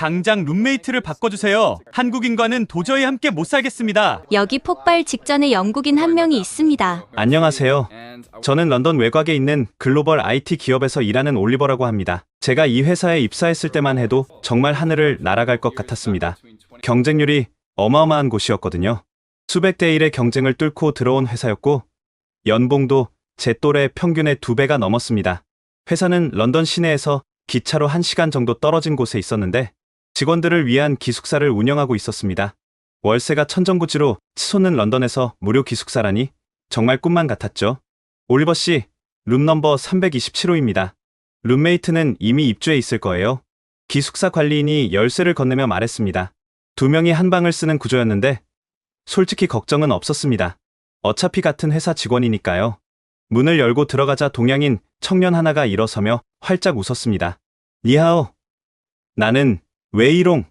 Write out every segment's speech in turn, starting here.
당장 룸메이트를 바꿔주세요. 한국인과는 도저히 함께 못 살겠습니다. 여기 폭발 직전에 영국인 한 명이 있습니다. 안녕하세요. 저는 런던 외곽에 있는 글로벌 IT 기업에서 일하는 올리버라고 합니다. 제가 이 회사에 입사했을 때만 해도 정말 하늘을 날아갈 것 같았습니다. 경쟁률이 어마어마한 곳이었거든요. 수백 대 1의 경쟁을 뚫고 들어온 회사였고 연봉도 제 또래 평균의 2배가 넘었습니다. 회사는 런던 시내에서 기차로 1시간 정도 떨어진 곳에 있었는데 직원들을 위한 기숙사를 운영하고 있었습니다. 월세가 천정부지로 치솟는 런던에서 무료 기숙사라니 정말 꿈만 같았죠. 올리버 씨, 룸 넘버 327호입니다. 룸메이트는 이미 입주해 있을 거예요. 기숙사 관리인이 열쇠를 건네며 말했습니다. 2명이 한 방을 쓰는 구조였는데 솔직히 걱정은 없었습니다. 어차피 같은 회사 직원이니까요. 문을 열고 들어가자 동양인 청년 하나가 일어서며 활짝 웃었습니다. 니하오. 나는 웨이롱.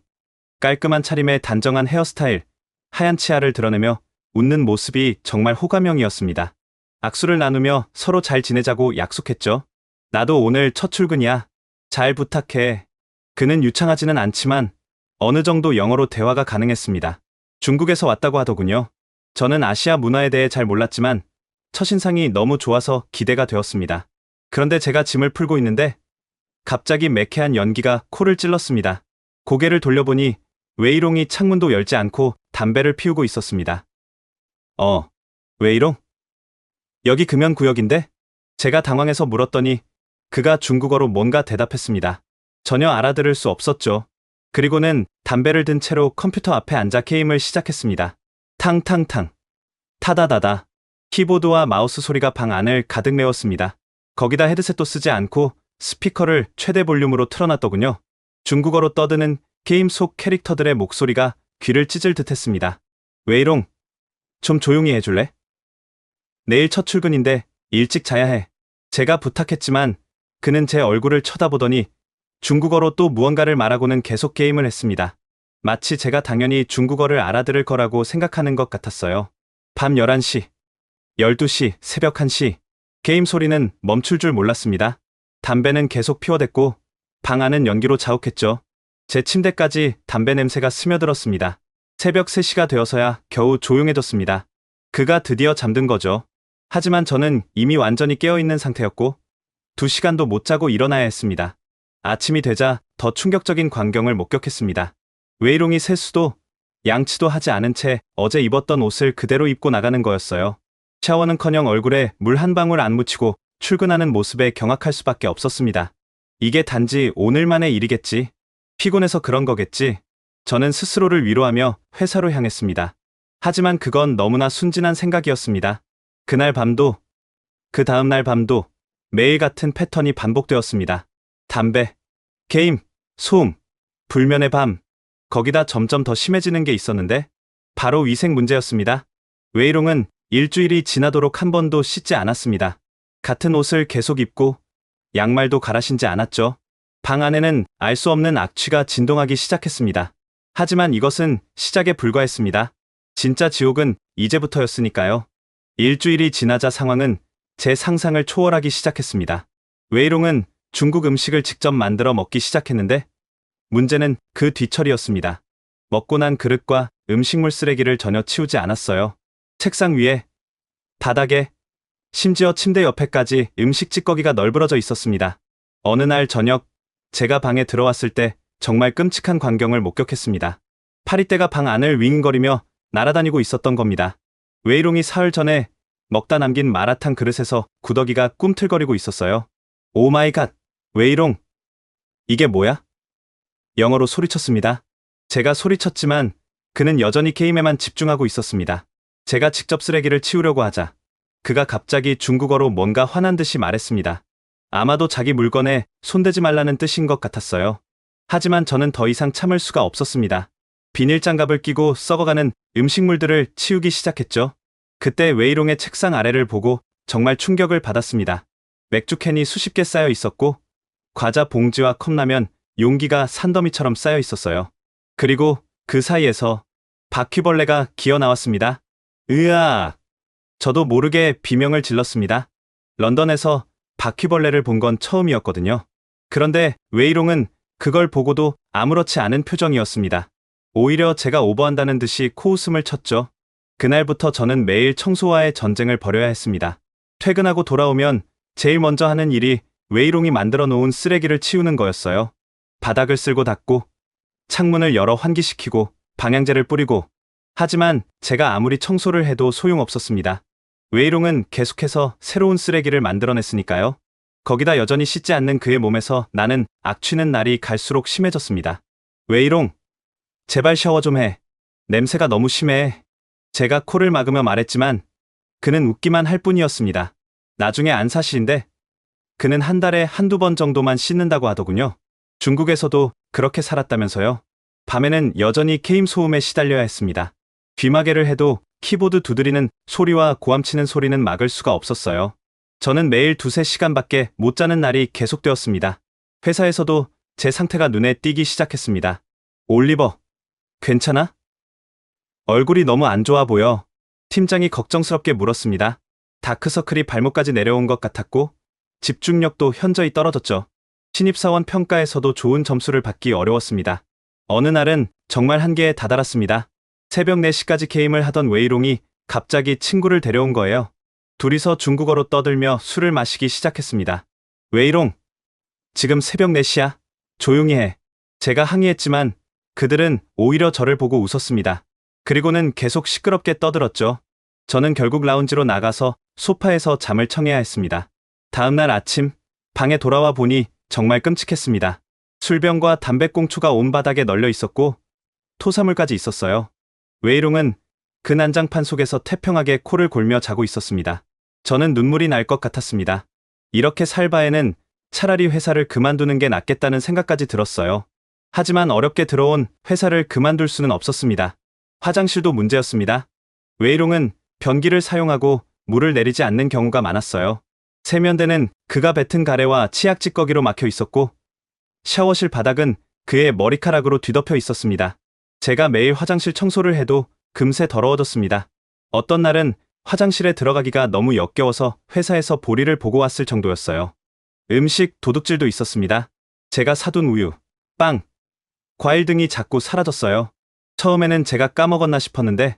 깔끔한 차림에 단정한 헤어스타일, 하얀 치아를 드러내며 웃는 모습이 정말 호감형이었습니다. 악수를 나누며 서로 잘 지내자고 약속했죠. 나도 오늘 첫 출근이야. 잘 부탁해. 그는 유창하지는 않지만 어느 정도 영어로 대화가 가능했습니다. 중국에서 왔다고 하더군요. 저는 아시아 문화에 대해 잘 몰랐지만 첫인상이 너무 좋아서 기대가 되었습니다. 그런데 제가 짐을 풀고 있는데 갑자기 매캐한 연기가 코를 찔렀습니다. 고개를 돌려보니 웨이롱이 창문도 열지 않고 담배를 피우고 있었습니다. 웨이롱? 여기 금연구역인데? 제가 당황해서 물었더니 그가 중국어로 뭔가 대답했습니다. 전혀 알아들을 수 없었죠. 그리고는 담배를 든 채로 컴퓨터 앞에 앉아 게임을 시작했습니다. 탕탕탕. 타다다다. 키보드와 마우스 소리가 방 안을 가득 메웠습니다. 거기다 헤드셋도 쓰지 않고 스피커를 최대 볼륨으로 틀어놨더군요. 중국어로 떠드는 게임 속 캐릭터들의 목소리가 귀를 찢을 듯 했습니다. 웨이롱, 좀 조용히 해줄래? 내일 첫 출근인데 일찍 자야 해. 제가 부탁했지만 그는 제 얼굴을 쳐다보더니 중국어로 또 무언가를 말하고는 계속 게임을 했습니다. 마치 제가 당연히 중국어를 알아들을 거라고 생각하는 것 같았어요. 밤 11시, 12시, 새벽 1시, 게임 소리는 멈출 줄 몰랐습니다. 담배는 계속 피워댔고 방 안은 연기로 자욱했죠. 제 침대까지 담배 냄새가 스며들었습니다. 새벽 3시가 되어서야 겨우 조용해졌습니다. 그가 드디어 잠든 거죠. 하지만 저는 이미 완전히 깨어있는 상태였고 2시간도 못 자고 일어나야 했습니다. 아침이 되자 더 충격적인 광경을 목격했습니다. 웨이롱이 세수도 양치도 하지 않은 채 어제 입었던 옷을 그대로 입고 나가는 거였어요. 샤워는커녕 얼굴에 물 한 방울 안 묻히고 출근하는 모습에 경악할 수밖에 없었습니다. 이게 단지 오늘만의 일이겠지. 피곤해서 그런 거겠지. 저는 스스로를 위로하며 회사로 향했습니다. 하지만 그건 너무나 순진한 생각이었습니다. 그날 밤도, 그 다음날 밤도 매일 같은 패턴이 반복되었습니다. 담배, 게임, 소음, 불면의 밤. 거기다 점점 더 심해지는 게 있었는데 바로 위생 문제였습니다. 웨이롱은 일주일이 지나도록 한 번도 씻지 않았습니다. 같은 옷을 계속 입고 양말도 갈아 신지 않았죠. 방 안에는 알 수 없는 악취가 진동하기 시작했습니다. 하지만 이것은 시작에 불과했습니다. 진짜 지옥은 이제부터였으니까요. 일주일이 지나자 상황은 제 상상을 초월하기 시작했습니다. 웨이롱은 중국 음식을 직접 만들어 먹기 시작했는데 문제는 그 뒤처리였습니다. 먹고 난 그릇과 음식물 쓰레기를 전혀 치우지 않았어요. 책상 위에, 바닥에, 심지어 침대 옆에까지 음식 찌꺼기가 널브러져 있었습니다. 어느 날 저녁, 제가 방에 들어왔을 때 정말 끔찍한 광경을 목격했습니다. 파리떼가 방 안을 윙거리며 날아다니고 있었던 겁니다. 웨이롱이 사흘 전에 먹다 남긴 마라탕 그릇에서 구더기가 꿈틀거리고 있었어요. 오 마이 갓, 웨이롱. 이게 뭐야? 영어로 소리쳤습니다. 제가 소리쳤지만 그는 여전히 게임에만 집중하고 있었습니다. 제가 직접 쓰레기를 치우려고 하자 그가 갑자기 중국어로 뭔가 화난 듯이 말했습니다. 아마도 자기 물건에 손대지 말라는 뜻인 것 같았어요. 하지만 저는 더 이상 참을 수가 없었습니다. 비닐장갑을 끼고 썩어가는 음식물들을 치우기 시작했죠. 그때 웨이롱의 책상 아래를 보고 정말 충격을 받았습니다. 맥주캔이 수십 개 쌓여 있었고 과자 봉지와 컵라면, 용기가 산더미처럼 쌓여 있었어요. 그리고 그 사이에서 바퀴벌레가 기어 나왔습니다. 으악! 저도 모르게 비명을 질렀습니다. 런던에서 바퀴벌레를 본 건 처음이었거든요. 그런데 웨이롱은 그걸 보고도 아무렇지 않은 표정이었습니다. 오히려 제가 오버한다는 듯이 코웃음을 쳤죠. 그날부터 저는 매일 청소와의 전쟁을 벌여야 했습니다. 퇴근하고 돌아오면 제일 먼저 하는 일이 웨이롱이 만들어 놓은 쓰레기를 치우는 거였어요. 바닥을 쓸고 닦고, 창문을 열어 환기시키고, 방향제를 뿌리고. 하지만 제가 아무리 청소를 해도 소용없었습니다. 웨이롱은 계속해서 새로운 쓰레기를 만들어냈으니까요. 거기다 여전히 씻지 않는 그의 몸에서 나는 악취는 날이 갈수록 심해졌습니다. 웨이롱, 제발 샤워 좀 해. 냄새가 너무 심해. 제가 코를 막으며 말했지만 그는 웃기만 할 뿐이었습니다. 나중에 안 사실인데 그는 한 달에 한두 번 정도만 씻는다고 하더군요. 중국에서도 그렇게 살았다면서요. 밤에는 여전히 게임 소음에 시달려야 했습니다. 귀마개를 해도 키보드 두드리는 소리와 고함치는 소리는 막을 수가 없었어요. 저는 매일 2~3시간밖에 못 자는 날이 계속되었습니다. 회사에서도 제 상태가 눈에 띄기 시작했습니다. 올리버, 괜찮아? 얼굴이 너무 안 좋아 보여. 팀장이 걱정스럽게 물었습니다. 다크서클이 발목까지 내려온 것 같았고 집중력도 현저히 떨어졌죠. 신입사원 평가에서도 좋은 점수를 받기 어려웠습니다. 어느 날은 정말 한계에 다다랐습니다. 새벽 4시까지 게임을 하던 웨이롱이 갑자기 친구를 데려온 거예요. 둘이서 중국어로 떠들며 술을 마시기 시작했습니다. 웨이롱, 지금 새벽 4시야. 조용히 해. 제가 항의했지만 그들은 오히려 저를 보고 웃었습니다. 그리고는 계속 시끄럽게 떠들었죠. 저는 결국 라운지로 나가서 소파에서 잠을 청해야 했습니다. 다음날 아침, 방에 돌아와 보니 정말 끔찍했습니다. 술병과 담배꽁초가 온 바닥에 널려 있었고 토사물까지 있었어요. 웨이롱은 그 난장판 속에서 태평하게 코를 골며 자고 있었습니다. 저는 눈물이 날 것 같았습니다. 이렇게 살 바에는 차라리 회사를 그만두는 게 낫겠다는 생각까지 들었어요. 하지만 어렵게 들어온 회사를 그만둘 수는 없었습니다. 화장실도 문제였습니다. 웨이롱은 변기를 사용하고 물을 내리지 않는 경우가 많았어요. 세면대는 그가 뱉은 가래와 치약 찌꺼기로 막혀 있었고 샤워실 바닥은 그의 머리카락으로 뒤덮여 있었습니다. 제가 매일 화장실 청소를 해도 금세 더러워졌습니다. 어떤 날은 화장실에 들어가기가 너무 역겨워서 회사에서 볼일을 보고 왔을 정도였어요. 음식 도둑질도 있었습니다. 제가 사둔 우유, 빵, 과일 등이 자꾸 사라졌어요. 처음에는 제가 까먹었나 싶었는데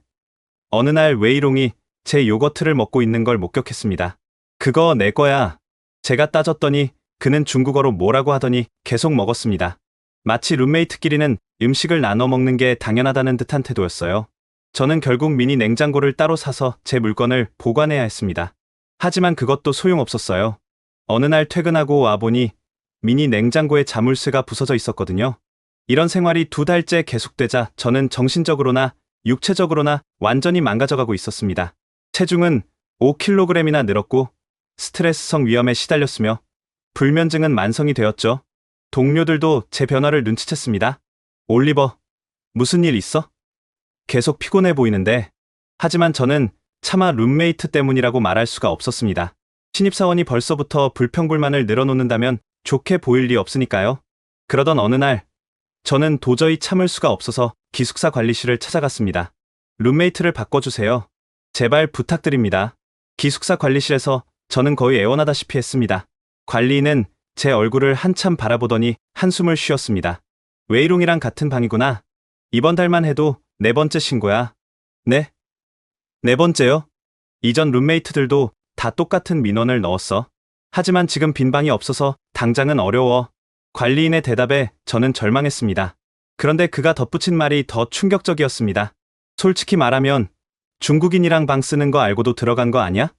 어느 날 웨이롱이 제 요거트를 먹고 있는 걸 목격했습니다. 그거 내 거야. 제가 따졌더니 그는 중국어로 뭐라고 하더니 계속 먹었습니다. 마치 룸메이트끼리는 음식을 나눠 먹는 게 당연하다는 듯한 태도였어요. 저는 결국 미니 냉장고를 따로 사서 제 물건을 보관해야 했습니다. 하지만 그것도 소용없었어요. 어느 날 퇴근하고 와보니 미니 냉장고에 자물쇠가 부서져 있었거든요. 이런 생활이 2달째 계속되자 저는 정신적으로나 육체적으로나 완전히 망가져가고 있었습니다. 체중은 5kg이나 늘었고 스트레스성 위염에 시달렸으며 불면증은 만성이 되었죠. 동료들도 제 변화를 눈치챘습니다. 올리버, 무슨 일 있어? 계속 피곤해 보이는데. 하지만 저는 차마 룸메이트 때문이라고 말할 수가 없었습니다. 신입사원이 벌써부터 불평불만을 늘어놓는다면 좋게 보일 리 없으니까요. 그러던 어느 날 저는 도저히 참을 수가 없어서 기숙사 관리실을 찾아갔습니다. 룸메이트를 바꿔주세요. 제발 부탁드립니다. 기숙사 관리실에서 저는 거의 애원하다시피 했습니다. 관리인은 제 얼굴을 한참 바라보더니 한숨을 쉬었습니다. 웨이롱이랑 같은 방이구나. 이번 달만 해도 4번째 신고야. 네? 4번째요? 이전 룸메이트들도 다 똑같은 민원을 넣었어. 하지만 지금 빈 방이 없어서 당장은 어려워. 관리인의 대답에 저는 절망했습니다. 그런데 그가 덧붙인 말이 더 충격적이었습니다. 솔직히 말하면 중국인이랑 방 쓰는 거 알고도 들어간 거 아니야?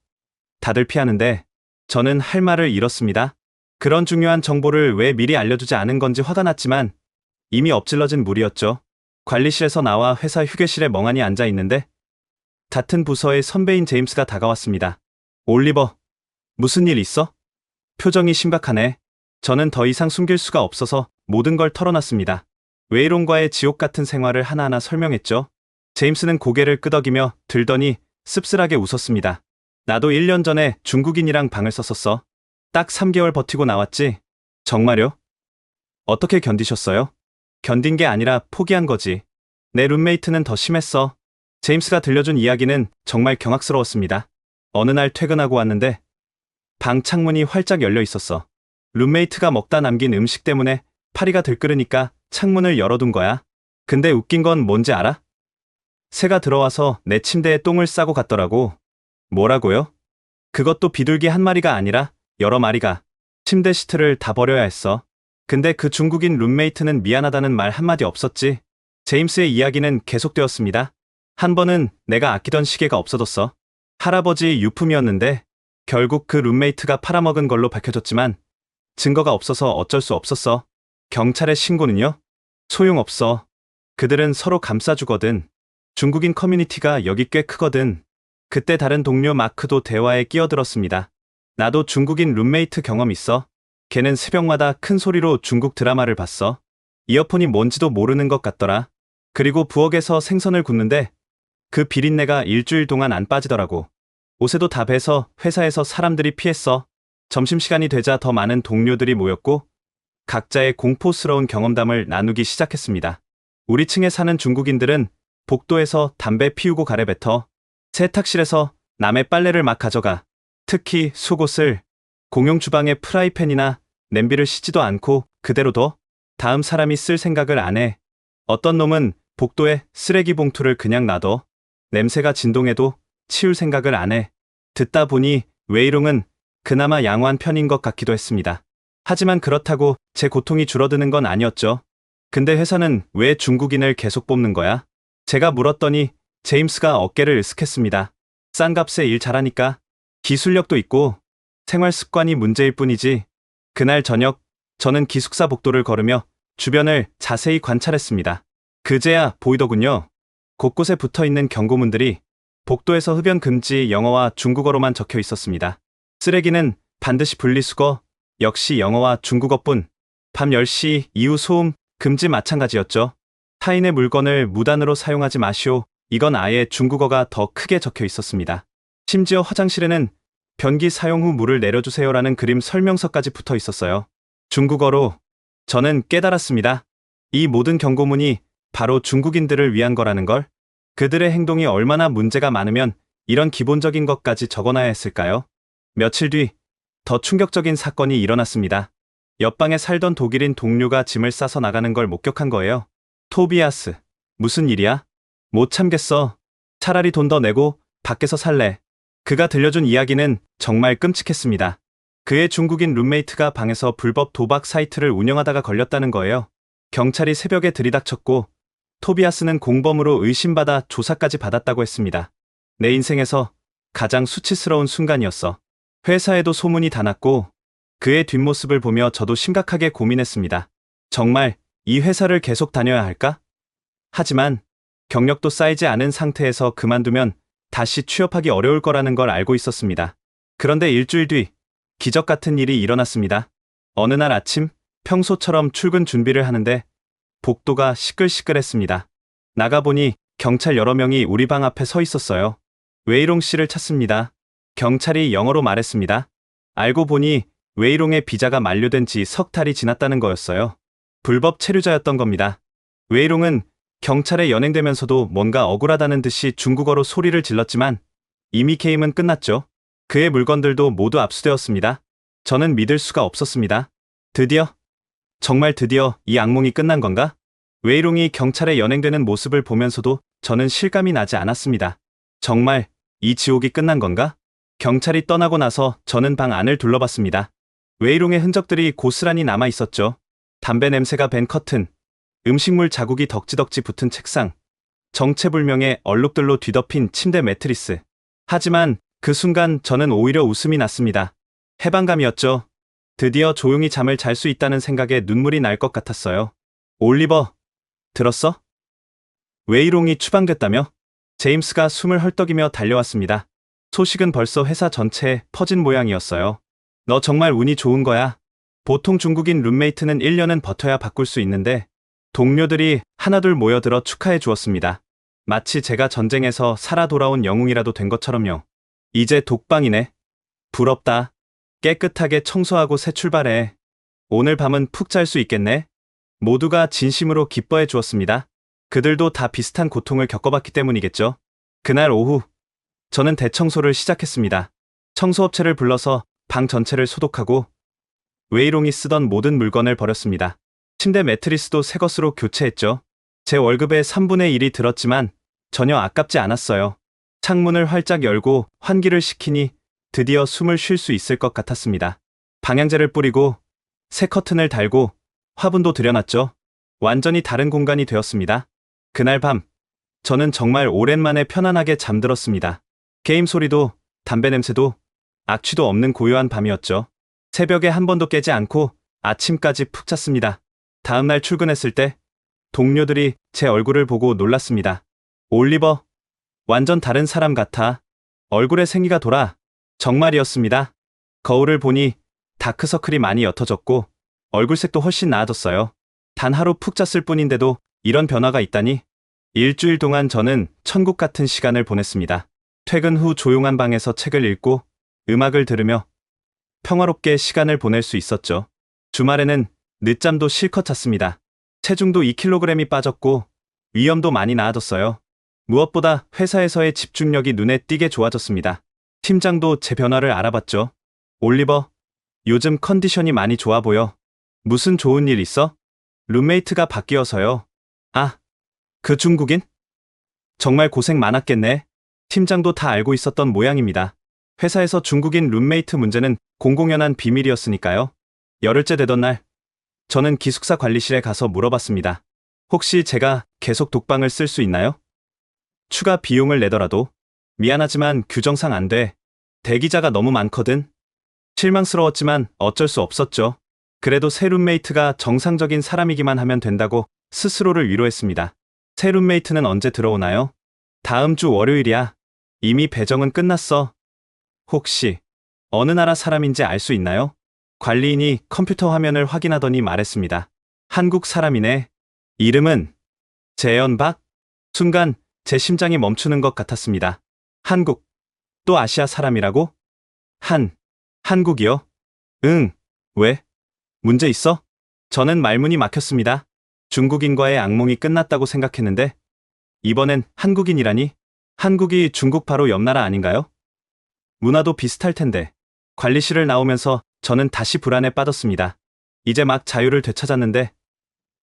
다들 피하는데 저는 할 말을 잃었습니다. 그런 중요한 정보를 왜 미리 알려주지 않은 건지 화가 났지만 이미 엎질러진 물이었죠. 관리실에서 나와 회사 휴게실에 멍하니 앉아 있는데 같은 부서의 선배인 제임스가 다가왔습니다. 올리버, 무슨 일 있어? 표정이 심각하네. 저는 더 이상 숨길 수가 없어서 모든 걸 털어놨습니다. 웨이롱과의 지옥 같은 생활을 하나하나 설명했죠. 제임스는 고개를 끄덕이며 들더니 씁쓸하게 웃었습니다. 나도 1년 전에 중국인이랑 방을 썼었어. 딱 3개월 버티고 나왔지. 정말요? 어떻게 견디셨어요? 견딘 게 아니라 포기한 거지. 내 룸메이트는 더 심했어. 제임스가 들려준 이야기는 정말 경악스러웠습니다. 어느 날 퇴근하고 왔는데 방 창문이 활짝 열려 있었어. 룸메이트가 먹다 남긴 음식 때문에 파리가 들끓으니까 창문을 열어둔 거야. 근데 웃긴 건 뭔지 알아? 새가 들어와서 내 침대에 똥을 싸고 갔더라고. 뭐라고요? 그것도 비둘기 한 마리가 아니라 여러 마리가. 침대 시트를 다 버려야 했어. 근데 그 중국인 룸메이트는 미안하다는 말 한마디 없었지. 제임스의 이야기는 계속되었습니다. 한 번은 내가 아끼던 시계가 없어졌어. 할아버지 유품이었는데 결국 그 룸메이트가 팔아먹은 걸로 밝혀졌지만 증거가 없어서 어쩔 수 없었어. 경찰에 신고는요? 소용없어. 그들은 서로 감싸주거든. 중국인 커뮤니티가 여기 꽤 크거든. 그때 다른 동료 마크도 대화에 끼어들었습니다. 나도 중국인 룸메이트 경험 있어. 걔는 새벽마다 큰 소리로 중국 드라마를 봤어. 이어폰이 뭔지도 모르는 것 같더라. 그리고 부엌에서 생선을 굽는데 그 비린내가 일주일 동안 안 빠지더라고. 옷에도 다 배서 회사에서 사람들이 피했어. 점심시간이 되자 더 많은 동료들이 모였고 각자의 공포스러운 경험담을 나누기 시작했습니다. 우리 층에 사는 중국인들은 복도에서 담배 피우고 가래뱉어. 세탁실에서 남의 빨래를 막 가져가. 특히 속옷을 공용 주방에 프라이팬이나 냄비를 씻지도 않고 그대로 둬. 다음 사람이 쓸 생각을 안 해. 어떤 놈은 복도에 쓰레기 봉투를 그냥 놔둬. 냄새가 진동해도 치울 생각을 안 해. 듣다 보니 웨이롱은 그나마 양호한 편인 것 같기도 했습니다. 하지만 그렇다고 제 고통이 줄어드는 건 아니었죠. 근데 회사는 왜 중국인을 계속 뽑는 거야? 제가 물었더니 제임스가 어깨를 으쓱했습니다. 싼 값에 일 잘하니까. 기술력도 있고 생활 습관이 문제일 뿐이지. 그날 저녁 저는 기숙사 복도를 걸으며 주변을 자세히 관찰했습니다. 그제야 보이더군요. 곳곳에 붙어있는 경고문들이 복도에서 흡연 금지 영어와 중국어로만 적혀 있었습니다. 쓰레기는 반드시 분리수거, 역시 영어와 중국어뿐. 밤 10시 이후 소음 금지 마찬가지였죠. 타인의 물건을 무단으로 사용하지 마시오. 이건 아예 중국어가 더 크게 적혀 있었습니다. 심지어 화장실에는 변기 사용 후 물을 내려주세요라는 그림 설명서까지 붙어 있었어요. 중국어로. 저는 깨달았습니다. 이 모든 경고문이 바로 중국인들을 위한 거라는 걸. 그들의 행동이 얼마나 문제가 많으면 이런 기본적인 것까지 적어놔야 했을까요? 며칠 뒤 더 충격적인 사건이 일어났습니다. 옆방에 살던 독일인 동료가 짐을 싸서 나가는 걸 목격한 거예요. 토비아스, 무슨 일이야? 못 참겠어. 차라리 돈 더 내고 밖에서 살래. 그가 들려준 이야기는 정말 끔찍했습니다. 그의 중국인 룸메이트가 방에서 불법 도박 사이트를 운영하다가 걸렸다는 거예요. 경찰이 새벽에 들이닥쳤고 토비아스는 공범으로 의심받아 조사까지 받았다고 했습니다. 내 인생에서 가장 수치스러운 순간이었어. 회사에도 소문이 다 났고 그의 뒷모습을 보며 저도 심각하게 고민했습니다. 정말 이 회사를 계속 다녀야 할까? 하지만 경력도 쌓이지 않은 상태에서 그만두면 다시 취업하기 어려울 거라는 걸 알고 있었습니다. 그런데 일주일 뒤 기적 같은 일이 일어났습니다. 어느 날 아침 평소처럼 출근 준비를 하는데 복도가 시끌시끌했습니다. 나가보니 경찰 여러 명이 우리 방 앞에 서 있었어요. 웨이롱 씨를 찾습니다. 경찰이 영어로 말했습니다. 알고 보니 웨이롱의 비자가 만료된 지 석 달이 지났다는 거였어요. 불법 체류자였던 겁니다. 웨이롱은 경찰에 연행되면서도 뭔가 억울하다는 듯이 중국어로 소리를 질렀지만 이미 게임은 끝났죠. 그의 물건들도 모두 압수되었습니다. 저는 믿을 수가 없었습니다. 드디어, 정말 드디어 이 악몽이 끝난 건가? 웨이롱이 경찰에 연행되는 모습을 보면서도 저는 실감이 나지 않았습니다. 정말 이 지옥이 끝난 건가? 경찰이 떠나고 나서 저는 방 안을 둘러봤습니다. 웨이롱의 흔적들이 고스란히 남아 있었죠. 담배 냄새가 밴 커튼, 음식물 자국이 덕지덕지 붙은 책상, 정체불명의 얼룩들로 뒤덮인 침대 매트리스. 하지만 그 순간 저는 오히려 웃음이 났습니다. 해방감이었죠. 드디어 조용히 잠을 잘 수 있다는 생각에 눈물이 날 것 같았어요. 올리버, 들었어? 웨이롱이 추방됐다며? 제임스가 숨을 헐떡이며 달려왔습니다. 소식은 벌써 회사 전체에 퍼진 모양이었어요. 너 정말 운이 좋은 거야. 보통 중국인 룸메이트는 1년은 버텨야 바꿀 수 있는데 동료들이 하나둘 모여들어 축하해 주었습니다. 마치 제가 전쟁에서 살아 돌아온 영웅이라도 된 것처럼요. 이제 독방이네. 부럽다. 깨끗하게 청소하고 새 출발해. 오늘 밤은 푹 잘 수 있겠네. 모두가 진심으로 기뻐해 주었습니다. 그들도 다 비슷한 고통을 겪어봤기 때문이겠죠. 그날 오후 저는 대청소를 시작했습니다. 청소업체를 불러서 방 전체를 소독하고 웨이롱이 쓰던 모든 물건을 버렸습니다. 침대 매트리스도 새 것으로 교체했죠. 제 월급의 3분의 1이 들었지만 전혀 아깝지 않았어요. 창문을 활짝 열고 환기를 시키니 드디어 숨을 쉴 수 있을 것 같았습니다. 방향제를 뿌리고 새 커튼을 달고 화분도 들여놨죠. 완전히 다른 공간이 되었습니다. 그날 밤, 저는 정말 오랜만에 편안하게 잠들었습니다. 게임 소리도, 담배 냄새도, 악취도 없는 고요한 밤이었죠. 새벽에 한 번도 깨지 않고 아침까지 푹 잤습니다. 다음날 출근했을 때 동료들이 제 얼굴을 보고 놀랐습니다. 올리버, 완전 다른 사람 같아. 얼굴에 생기가 돌아. 정말이었습니다. 거울을 보니 다크서클이 많이 옅어졌고 얼굴색도 훨씬 나아졌어요. 단 하루 푹 잤을 뿐인데도 이런 변화가 있다니. 일주일 동안 저는 천국 같은 시간을 보냈습니다. 퇴근 후 조용한 방에서 책을 읽고 음악을 들으며 평화롭게 시간을 보낼 수 있었죠. 주말에는 늦잠도 실컷 잤습니다. 체중도 2kg이 빠졌고 위염도 많이 나아졌어요. 무엇보다 회사에서의 집중력이 눈에 띄게 좋아졌습니다. 팀장도 제 변화를 알아봤죠. 올리버, 요즘 컨디션이 많이 좋아 보여. 무슨 좋은 일 있어? 룸메이트가 바뀌어서요. 아, 그 중국인? 정말 고생 많았겠네. 팀장도 다 알고 있었던 모양입니다. 회사에서 중국인 룸메이트 문제는 공공연한 비밀이었으니까요. 열흘째 되던 날, 저는 기숙사 관리실에 가서 물어봤습니다. 혹시 제가 계속 독방을 쓸 수 있나요? 추가 비용을 내더라도. 미안하지만 규정상 안 돼. 대기자가 너무 많거든. 실망스러웠지만 어쩔 수 없었죠. 그래도 새 룸메이트가 정상적인 사람이기만 하면 된다고 스스로를 위로했습니다. 새 룸메이트는 언제 들어오나요? 다음 주 월요일이야. 이미 배정은 끝났어. 혹시 어느 나라 사람인지 알 수 있나요? 관리인이 컴퓨터 화면을 확인하더니 말했습니다. 한국 사람이네. 이름은 재현박? 순간 제 심장이 멈추는 것 같았습니다. 한국, 또 아시아 사람이라고? 한국이요? 응, 왜? 문제 있어? 저는 말문이 막혔습니다. 중국인과의 악몽이 끝났다고 생각했는데 이번엔 한국인이라니? 한국이 중국 바로 옆 나라 아닌가요? 문화도 비슷할 텐데. 관리실을 나오면서 저는 다시 불안에 빠졌습니다. 이제 막 자유를 되찾았는데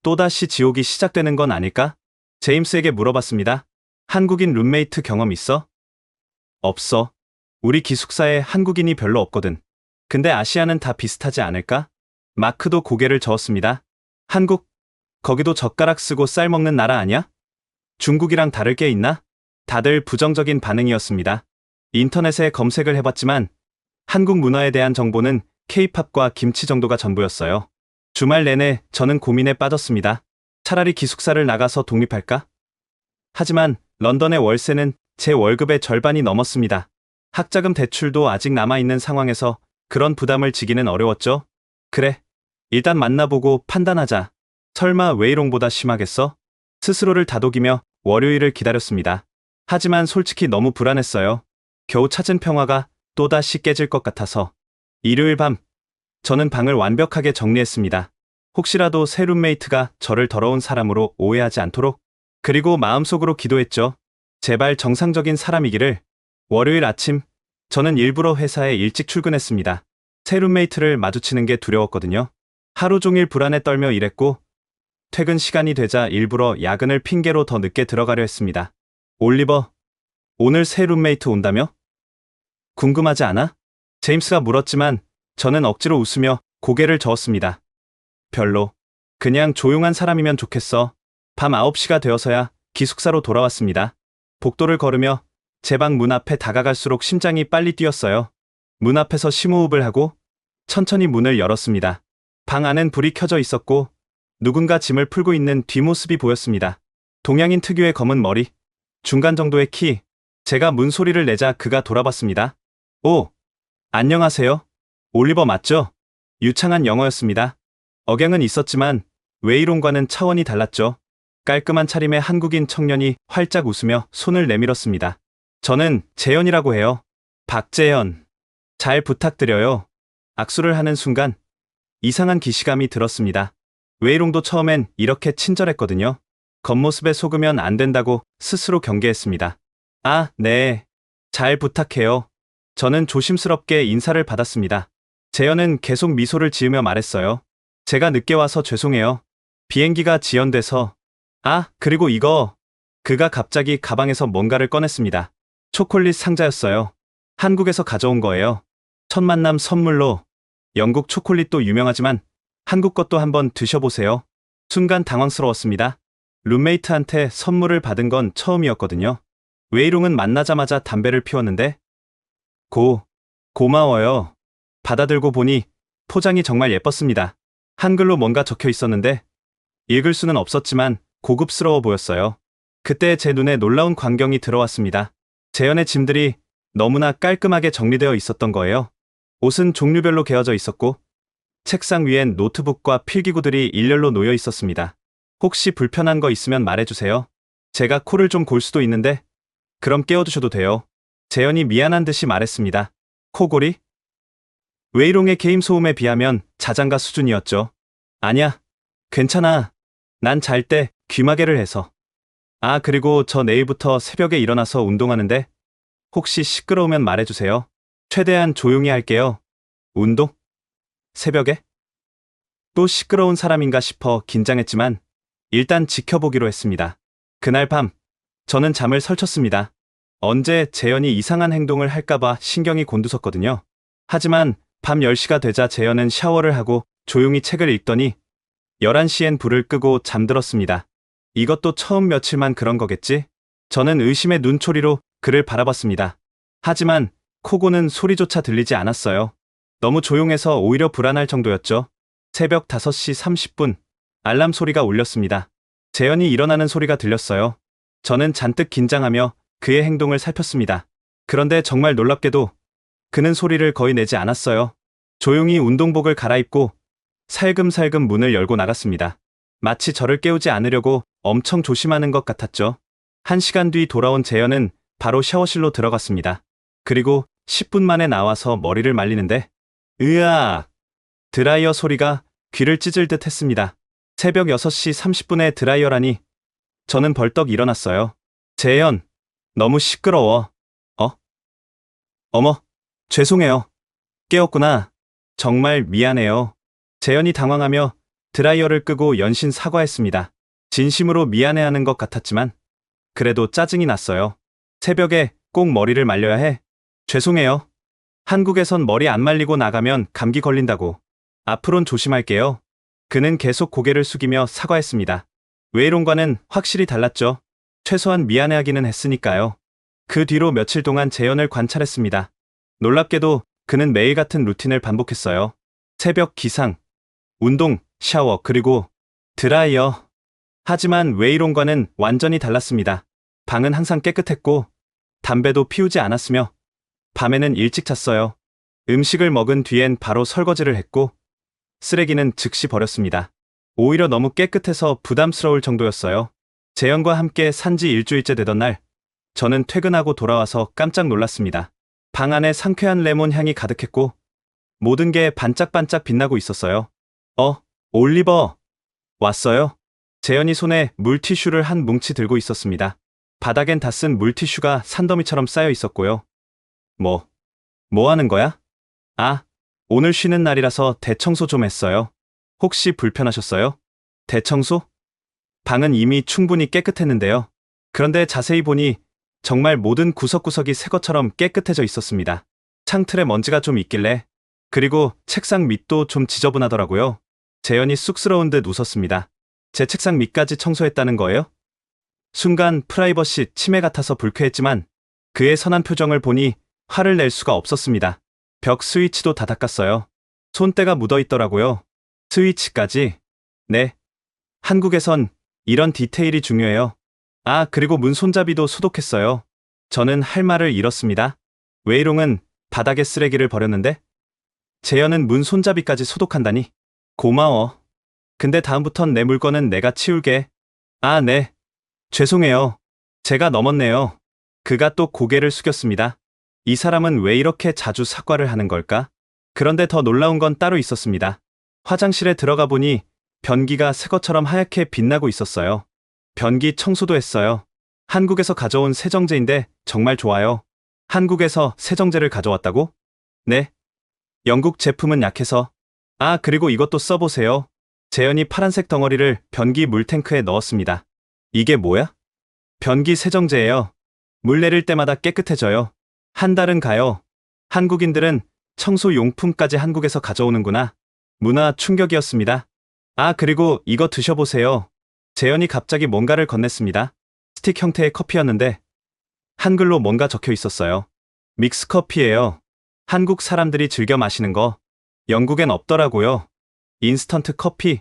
또다시 지옥이 시작되는 건 아닐까? 제임스에게 물어봤습니다. 한국인 룸메이트 경험 있어? 없어. 우리 기숙사에 한국인이 별로 없거든. 근데 아시아는 다 비슷하지 않을까? 마크도 고개를 저었습니다. 한국, 거기도 젓가락 쓰고 쌀 먹는 나라 아니야? 중국이랑 다를 게 있나? 다들 부정적인 반응이었습니다. 인터넷에 검색을 해봤지만 한국 문화에 대한 정보는 K-팝과 김치 정도가 전부였어요. 주말 내내 저는 고민에 빠졌습니다. 차라리 기숙사를 나가서 독립할까? 하지만 런던의 월세는 제 월급의 절반이 넘었습니다. 학자금 대출도 아직 남아있는 상황에서 그런 부담을 지기는 어려웠죠. 그래, 일단 만나보고 판단하자. 설마 웨이롱보다 심하겠어? 스스로를 다독이며 월요일을 기다렸습니다. 하지만 솔직히 너무 불안했어요. 겨우 찾은 평화가 또다시 깨질 것 같아서. 일요일 밤, 저는 방을 완벽하게 정리했습니다. 혹시라도 새 룸메이트가 저를 더러운 사람으로 오해하지 않도록. 그리고 마음속으로 기도했죠. 제발 정상적인 사람이기를. 월요일 아침, 저는 일부러 회사에 일찍 출근했습니다. 새 룸메이트를 마주치는 게 두려웠거든요. 하루 종일 불안에 떨며 일했고 퇴근 시간이 되자 일부러 야근을 핑계로 더 늦게 들어가려 했습니다. 올리버, 오늘 새 룸메이트 온다며? 궁금하지 않아? 제임스가 물었지만 저는 억지로 웃으며 고개를 저었습니다. 별로. 그냥 조용한 사람이면 좋겠어. 밤 9시가 되어서야 기숙사로 돌아왔습니다. 복도를 걸으며 제 방 문 앞에 다가갈수록 심장이 빨리 뛰었어요. 문 앞에서 심호흡을 하고 천천히 문을 열었습니다. 방 안엔 불이 켜져 있었고 누군가 짐을 풀고 있는 뒷모습이 보였습니다. 동양인 특유의 검은 머리, 중간 정도의 키. 제가 문소리를 내자 그가 돌아봤습니다. 오, 안녕하세요. 올리버 맞죠? 유창한 영어였습니다. 억양은 있었지만 웨이롱과는 차원이 달랐죠. 깔끔한 차림의 한국인 청년이 활짝 웃으며 손을 내밀었습니다. 저는 재현이라고 해요. 박재현. 잘 부탁드려요. 악수를 하는 순간 이상한 기시감이 들었습니다. 웨이롱도 처음엔 이렇게 친절했거든요. 겉모습에 속으면 안 된다고 스스로 경계했습니다. 아, 네. 잘 부탁해요. 저는 조심스럽게 인사를 받았습니다. 재현은 계속 미소를 지으며 말했어요. 제가 늦게 와서 죄송해요. 비행기가 지연돼서. 아, 그리고 이거. 그가 갑자기 가방에서 뭔가를 꺼냈습니다. 초콜릿 상자였어요. 한국에서 가져온 거예요. 첫 만남 선물로. 영국 초콜릿도 유명하지만 한국 것도 한번 드셔보세요. 순간 당황스러웠습니다. 룸메이트한테 선물을 받은 건 처음이었거든요. 웨이롱은 만나자마자 담배를 피웠는데 고마워요. 받아들고 보니 포장이 정말 예뻤습니다. 한글로 뭔가 적혀 있었는데 읽을 수는 없었지만 고급스러워 보였어요. 그때 제 눈에 놀라운 광경이 들어왔습니다. 재현의 짐들이 너무나 깔끔하게 정리되어 있었던 거예요. 옷은 종류별로 개어져 있었고 책상 위엔 노트북과 필기구들이 일렬로 놓여 있었습니다. 혹시 불편한 거 있으면 말해주세요. 제가 코를 좀 골 수도 있는데 그럼 깨워두셔도 돼요. 재현이 미안한 듯이 말했습니다. 코골이? 웨이롱의 게임 소음에 비하면 자장가 수준이었죠. 아니야, 괜찮아. 난 잘 때 귀마개를 해서. 아, 그리고 저 내일부터 새벽에 일어나서 운동하는데 혹시 시끄러우면 말해주세요. 최대한 조용히 할게요. 운동? 새벽에? 또 시끄러운 사람인가 싶어 긴장했지만 일단 지켜보기로 했습니다. 그날 밤 저는 잠을 설쳤습니다. 언제 재현이 이상한 행동을 할까봐 신경이 곤두섰거든요. 하지만 밤 10시가 되자 재현은 샤워를 하고 조용히 책을 읽더니 11시엔 불을 끄고 잠들었습니다. 이것도 처음 며칠만 그런 거겠지? 저는 의심의 눈초리로 그를 바라봤습니다. 하지만 코고는 소리조차 들리지 않았어요. 너무 조용해서 오히려 불안할 정도였죠. 새벽 5시 30분 알람 소리가 울렸습니다. 재현이 일어나는 소리가 들렸어요. 저는 잔뜩 긴장하며 그의 행동을 살폈습니다. 그런데 정말 놀랍게도 그는 소리를 거의 내지 않았어요. 조용히 운동복을 갈아입고 살금살금 문을 열고 나갔습니다. 마치 저를 깨우지 않으려고 엄청 조심하는 것 같았죠. 1시간 뒤 돌아온 재현은 바로 샤워실로 들어갔습니다. 그리고 10분 만에 나와서 머리를 말리는데 으악! 드라이어 소리가 귀를 찢을 듯 했습니다. 새벽 6시 30분에 드라이어라니 저는 벌떡 일어났어요. 재현, 너무 시끄러워. 어머, 죄송해요. 깨웠구나. 정말 미안해요. 재현이 당황하며 드라이어를 끄고 연신 사과했습니다. 진심으로 미안해하는 것 같았지만 그래도 짜증이 났어요. 새벽에 꼭 머리를 말려야 해. 죄송해요. 한국에선 머리 안 말리고 나가면 감기 걸린다고. 앞으론 조심할게요. 그는 계속 고개를 숙이며 사과했습니다. 웨이롱과는 확실히 달랐죠. 최소한 미안해하기는 했으니까요. 그 뒤로 며칠 동안 재현을 관찰했습니다. 놀랍게도 그는 매일 같은 루틴을 반복했어요. 새벽 기상, 운동, 샤워, 그리고 드라이어. 하지만 웨이롱과는 완전히 달랐습니다. 방은 항상 깨끗했고 담배도 피우지 않았으며 밤에는 일찍 잤어요. 음식을 먹은 뒤엔 바로 설거지를 했고 쓰레기는 즉시 버렸습니다. 오히려 너무 깨끗해서 부담스러울 정도였어요. 재현과 함께 산지 일주일째 되던 날 저는 퇴근하고 돌아와서 깜짝 놀랐습니다. 방 안에 상쾌한 레몬 향이 가득했고 모든 게 반짝반짝 빛나고 있었어요. 올리버 왔어요? 재현이 손에 물티슈를 한 뭉치 들고 있었습니다. 바닥엔 다 쓴 물티슈가 산더미처럼 쌓여 있었고요. 뭐 하는 거야? 아, 오늘 쉬는 날이라서 대청소 좀 했어요. 혹시 불편하셨어요? 대청소? 방은 이미 충분히 깨끗했는데요. 그런데 자세히 보니 정말 모든 구석구석이 새 것처럼 깨끗해져 있었습니다. 창틀에 먼지가 좀 있길래, 그리고 책상 밑도 좀 지저분하더라고요. 재현이 쑥스러운 듯 웃었습니다. 제 책상 밑까지 청소했다는 거예요? 순간 프라이버시 침해 같아서 불쾌했지만 그의 선한 표정을 보니 화를 낼 수가 없었습니다. 벽 스위치도 다 닦았어요. 손때가 묻어있더라고요. 스위치까지? 네. 한국에선 이런 디테일이 중요해요. 아, 그리고 문 손잡이도 소독했어요. 저는 할 말을 잃었습니다. 웨이롱은 바닥에 쓰레기를 버렸는데 재현은 문 손잡이까지 소독한다니. 고마워. 근데 다음부턴 내 물건은 내가 치울게. 아, 네. 죄송해요. 제가 넘었네요. 그가 또 고개를 숙였습니다. 이 사람은 왜 이렇게 자주 사과를 하는 걸까? 그런데 더 놀라운 건 따로 있었습니다. 화장실에 들어가 보니 변기가 새 것처럼 하얗게 빛나고 있었어요. 변기 청소도 했어요. 한국에서 가져온 세정제인데 정말 좋아요. 한국에서 세정제를 가져왔다고? 네. 영국 제품은 약해서. 아, 그리고 이것도 써보세요. 재현이 파란색 덩어리를 변기 물탱크에 넣었습니다. 이게 뭐야? 변기 세정제예요. 물 내릴 때마다 깨끗해져요. 한 달은 가요. 한국인들은 청소용품까지 한국에서 가져오는구나. 문화 충격이었습니다. 아, 그리고 이거 드셔보세요. 재현이 갑자기 뭔가를 건넸습니다. 스틱 형태의 커피였는데 한글로 뭔가 적혀 있었어요. 믹스 커피예요. 한국 사람들이 즐겨 마시는 거. 영국엔 없더라고요. 인스턴트 커피.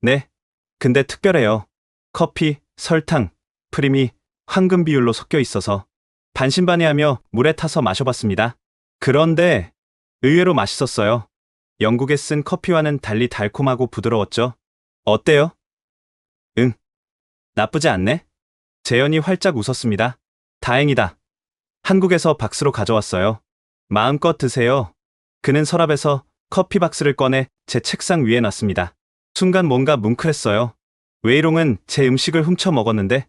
네. 근데 특별해요. 커피, 설탕, 프림이 황금 비율로 섞여 있어서 반신반의하며 물에 타서 마셔봤습니다. 그런데 의외로 맛있었어요. 영국에 쓴 커피와는 달리 달콤하고 부드러웠죠. 어때요? 응. 나쁘지 않네. 재현이 활짝 웃었습니다. 다행이다. 한국에서 박스로 가져왔어요. 마음껏 드세요. 그는 서랍에서 커피 박스를 꺼내 제 책상 위에 놨습니다. 순간 뭔가 뭉클했어요. 웨이롱은 제 음식을 훔쳐 먹었는데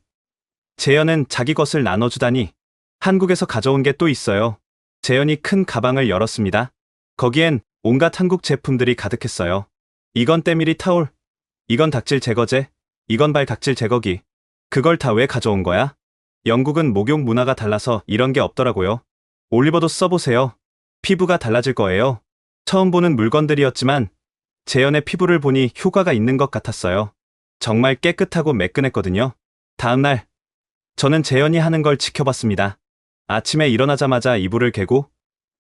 재현은 자기 것을 나눠주다니. 한국에서 가져온 게 또 있어요. 재현이 큰 가방을 열었습니다. 거기엔 온갖 한국 제품들이 가득했어요. 이건 때밀이 타올, 이건 닭질 제거제, 이건 발 닭질 제거기. 그걸 다 왜 가져온 거야? 영국은 목욕 문화가 달라서 이런 게 없더라고요. 올리버도 써보세요. 피부가 달라질 거예요. 처음 보는 물건들이었지만 재현의 피부를 보니 효과가 있는 것 같았어요. 정말 깨끗하고 매끈했거든요. 다음날 저는 재현이 하는 걸 지켜봤습니다. 아침에 일어나자마자 이불을 개고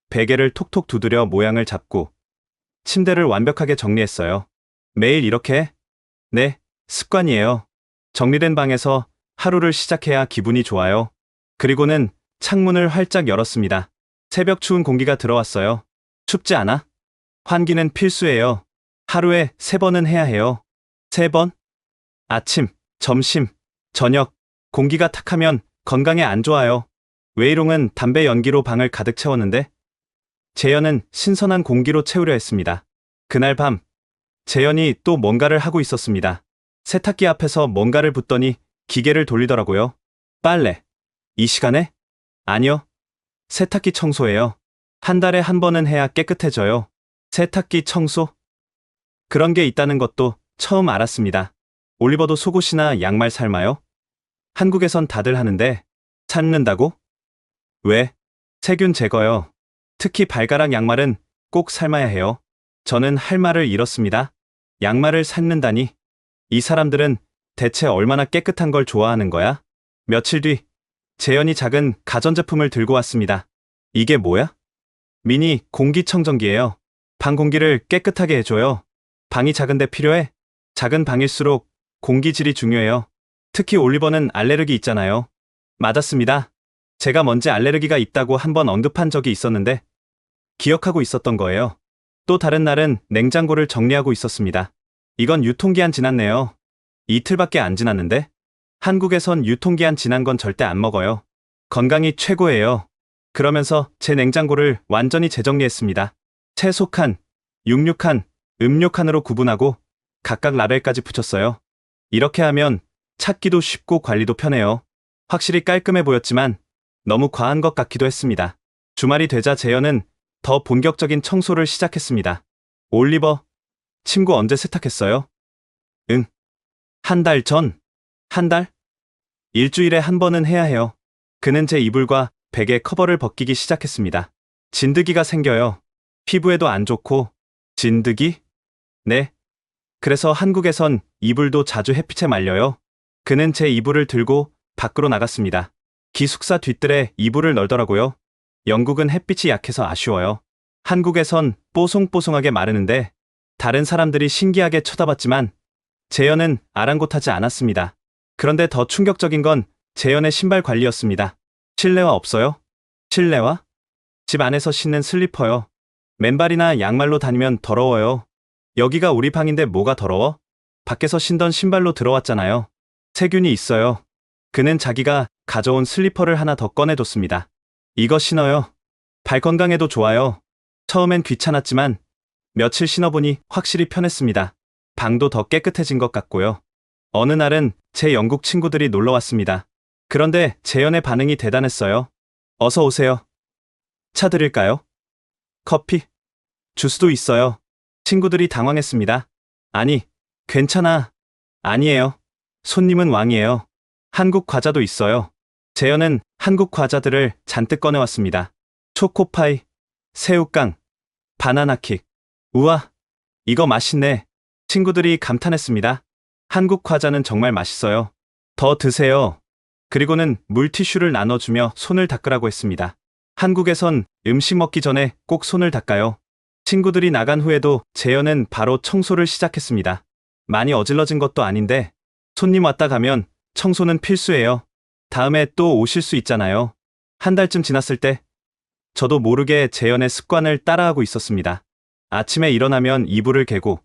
베개를 톡톡 두드려 모양을 잡고 침대를 완벽하게 정리했어요. 매일 이렇게 해? 네, 습관이에요. 정리된 방에서 하루를 시작해야 기분이 좋아요. 그리고는 창문을 활짝 열었습니다. 새벽 추운 공기가 들어왔어요. 춥지 않아? 환기는 필수예요. 하루에 3번은 해야 해요. 3번? 아침, 점심, 저녁. 공기가 탁하면 건강에 안 좋아요. 웨이롱은 담배 연기로 방을 가득 채웠는데 재현은 신선한 공기로 채우려 했습니다. 그날 밤 재현이 또 뭔가를 하고 있었습니다. 세탁기 앞에서 뭔가를 붓더니 기계를 돌리더라고요. 빨래. 이 시간에? 아니요. 세탁기 청소예요. 한 달에 한 번은 해야 깨끗해져요. 세탁기 청소? 그런 게 있다는 것도 처음 알았습니다. 올리버도 속옷이나 양말 삶아요? 한국에선 다들 하는데 삶는다고? 왜? 세균 제거요. 특히 발가락 양말은 꼭 삶아야 해요. 저는 할 말을 잃었습니다. 양말을 삶는다니. 이 사람들은 대체 얼마나 깨끗한 걸 좋아하는 거야? 며칠 뒤 재현이 작은 가전제품을 들고 왔습니다. 이게 뭐야? 미니 공기청정기예요. 방 공기를 깨끗하게 해줘요. 방이 작은데 필요해? 작은 방일수록 공기질이 중요해요. 특히 올리버는 알레르기 있잖아요. 맞았습니다. 제가 먼지 알레르기가 있다고 한번 언급한 적이 있었는데 기억하고 있었던 거예요. 또 다른 날은 냉장고를 정리하고 있었습니다. 이건 유통기한 지났네요. 이틀밖에 안 지났는데? 한국에선 유통기한 지난 건 절대 안 먹어요. 건강이 최고예요. 그러면서 제 냉장고를 완전히 재정리했습니다. 채소 칸, 육류 칸, 음료 칸으로 구분하고 각각 라벨까지 붙였어요. 이렇게 하면 찾기도 쉽고 관리도 편해요. 확실히 깔끔해 보였지만 너무 과한 것 같기도 했습니다. 주말이 되자 재현은 더 본격적인 청소를 시작했습니다. 올리버, 침구 언제 세탁했어요? 응. 한 달 전. 한 달? 일주일에 한 번은 해야 해요. 그는 제 이불과 베개 커버를 벗기기 시작했습니다. 진드기가 생겨요. 피부에도 안 좋고. 진드기? 네. 그래서 한국에선 이불도 자주 햇빛에 말려요. 그는 제 이불을 들고 밖으로 나갔습니다. 기숙사 뒤뜰에 이불을 널더라고요. 영국은 햇빛이 약해서 아쉬워요. 한국에선 뽀송뽀송하게 마르는데 다른 사람들이 신기하게 쳐다봤지만 재현은 아랑곳하지 않았습니다. 그런데 더 충격적인 건 재현의 신발 관리였습니다. 실내화 없어요? 실내화? 집 안에서 신는 슬리퍼요. 맨발이나 양말로 다니면 더러워요. 여기가 우리 방인데 뭐가 더러워? 밖에서 신던 신발로 들어왔잖아요. 세균이 있어요. 그는 자기가 가져온 슬리퍼를 하나 더 꺼내뒀습니다. 이거 신어요. 발 건강에도 좋아요. 처음엔 귀찮았지만 며칠 신어보니 확실히 편했습니다. 방도 더 깨끗해진 것 같고요. 어느 날은 제 영국 친구들이 놀러 왔습니다. 그런데 재현의 반응이 대단했어요. 어서 오세요. 차 드릴까요? 커피? 주스도 있어요. 친구들이 당황했습니다. 아니, 괜찮아. 아니에요. 손님은 왕이에요. 한국 과자도 있어요. 재현은 한국 과자들을 잔뜩 꺼내왔습니다. 초코파이, 새우깡, 바나나킥. 우와, 이거 맛있네. 친구들이 감탄했습니다. 한국 과자는 정말 맛있어요. 더 드세요. 그리고는 물티슈를 나눠주며 손을 닦으라고 했습니다. 한국에선 음식 먹기 전에 꼭 손을 닦아요. 친구들이 나간 후에도 재현은 바로 청소를 시작했습니다. 많이 어질러진 것도 아닌데 손님 왔다 가면 청소는 필수예요. 다음에 또 오실 수 있잖아요. 한 달쯤 지났을 때 저도 모르게 재현의 습관을 따라하고 있었습니다. 아침에 일어나면 이불을 개고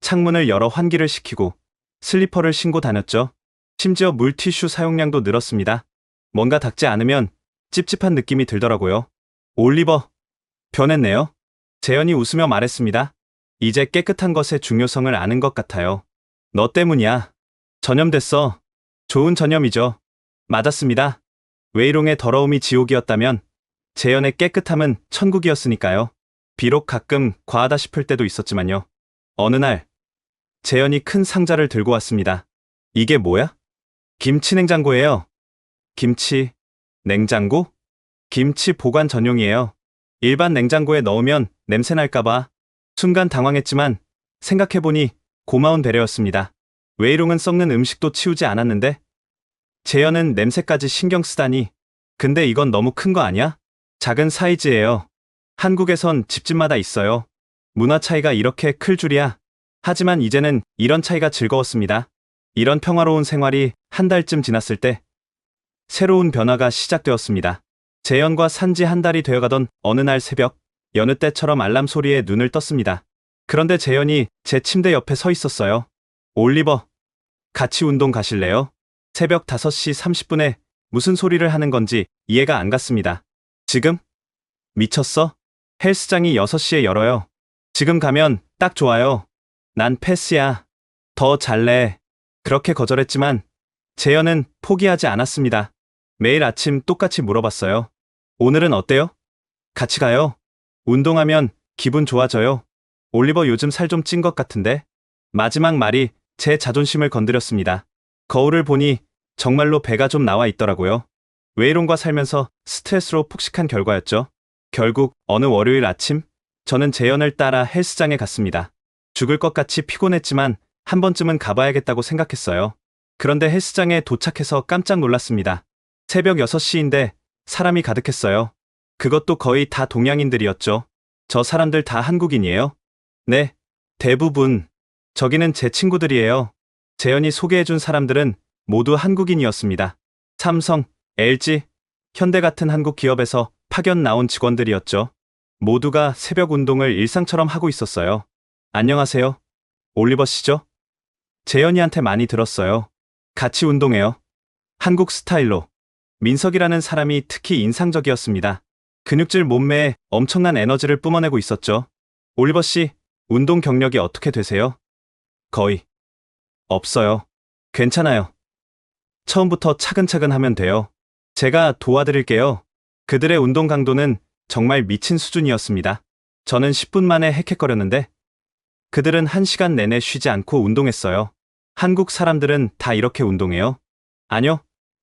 창문을 열어 환기를 시키고 슬리퍼를 신고 다녔죠. 심지어 물티슈 사용량도 늘었습니다. 뭔가 닦지 않으면 찝찝한 느낌이 들더라고요. 올리버, 변했네요. 재현이 웃으며 말했습니다. 이제 깨끗한 것의 중요성을 아는 것 같아요. 너 때문이야. 전염됐어. 좋은 전염이죠. 맞았습니다. 웨이롱의 더러움이 지옥이었다면 재현의 깨끗함은 천국이었으니까요. 비록 가끔 과하다 싶을 때도 있었지만요. 어느 날 재현이 큰 상자를 들고 왔습니다. 이게 뭐야? 김치 냉장고예요. 김치 냉장고? 김치 보관 전용이에요. 일반 냉장고에 넣으면 냄새 날까봐. 순간 당황했지만 생각해보니 고마운 배려였습니다. 웨이롱은 썩는 음식도 치우지 않았는데 재현은 냄새까지 신경 쓰다니. 근데 이건 너무 큰 거 아니야? 작은 사이즈예요. 한국에선 집집마다 있어요. 문화 차이가 이렇게 클 줄이야. 하지만 이제는 이런 차이가 즐거웠습니다. 이런 평화로운 생활이 한 달쯤 지났을 때 새로운 변화가 시작되었습니다. 재현과 산지 한 달이 되어가던 어느 날 새벽, 여느 때처럼 알람 소리에 눈을 떴습니다. 그런데 재현이 제 침대 옆에 서 있었어요. 올리버, 같이 운동 가실래요? 새벽 5시 30분에 무슨 소리를 하는 건지 이해가 안 갔습니다. 지금? 미쳤어? 헬스장이 6시에 열어요. 지금 가면 딱 좋아요. 난 패스야. 더 잘래. 그렇게 거절했지만 재현은 포기하지 않았습니다. 매일 아침 똑같이 물어봤어요. 오늘은 어때요? 같이 가요. 운동하면 기분 좋아져요. 올리버 요즘 살 좀 찐 것 같은데? 마지막 말이 제 자존심을 건드렸습니다. 거울을 보니 정말로 배가 좀 나와 있더라고요. 웨이롱과 살면서 스트레스로 폭식한 결과였죠. 결국 어느 월요일 아침 저는 재현을 따라 헬스장에 갔습니다. 죽을 것 같이 피곤했지만 한 번쯤은 가봐야겠다고 생각했어요. 그런데 헬스장에 도착해서 깜짝 놀랐습니다. 새벽 6시인데 사람이 가득했어요. 그것도 거의 다 동양인들이었죠. 저 사람들 다 한국인이에요? 네, 대부분. 저기는 제 친구들이에요. 재현이 소개해준 사람들은 모두 한국인이었습니다. 삼성, LG, 현대 같은 한국 기업에서 파견 나온 직원들이었죠. 모두가 새벽 운동을 일상처럼 하고 있었어요. 안녕하세요. 올리버 씨죠? 재현이한테 많이 들었어요. 같이 운동해요. 한국 스타일로. 민석이라는 사람이 특히 인상적이었습니다. 근육질 몸매에 엄청난 에너지를 뿜어내고 있었죠. 올리버 씨, 운동 경력이 어떻게 되세요? 거의 없어요. 괜찮아요. 처음부터 차근차근 하면 돼요. 제가 도와드릴게요. 그들의 운동 강도는 정말 미친 수준이었습니다. 저는 10분 만에 헥헥거렸는데 그들은 1시간 내내 쉬지 않고 운동했어요. 한국 사람들은 다 이렇게 운동해요? 아니요.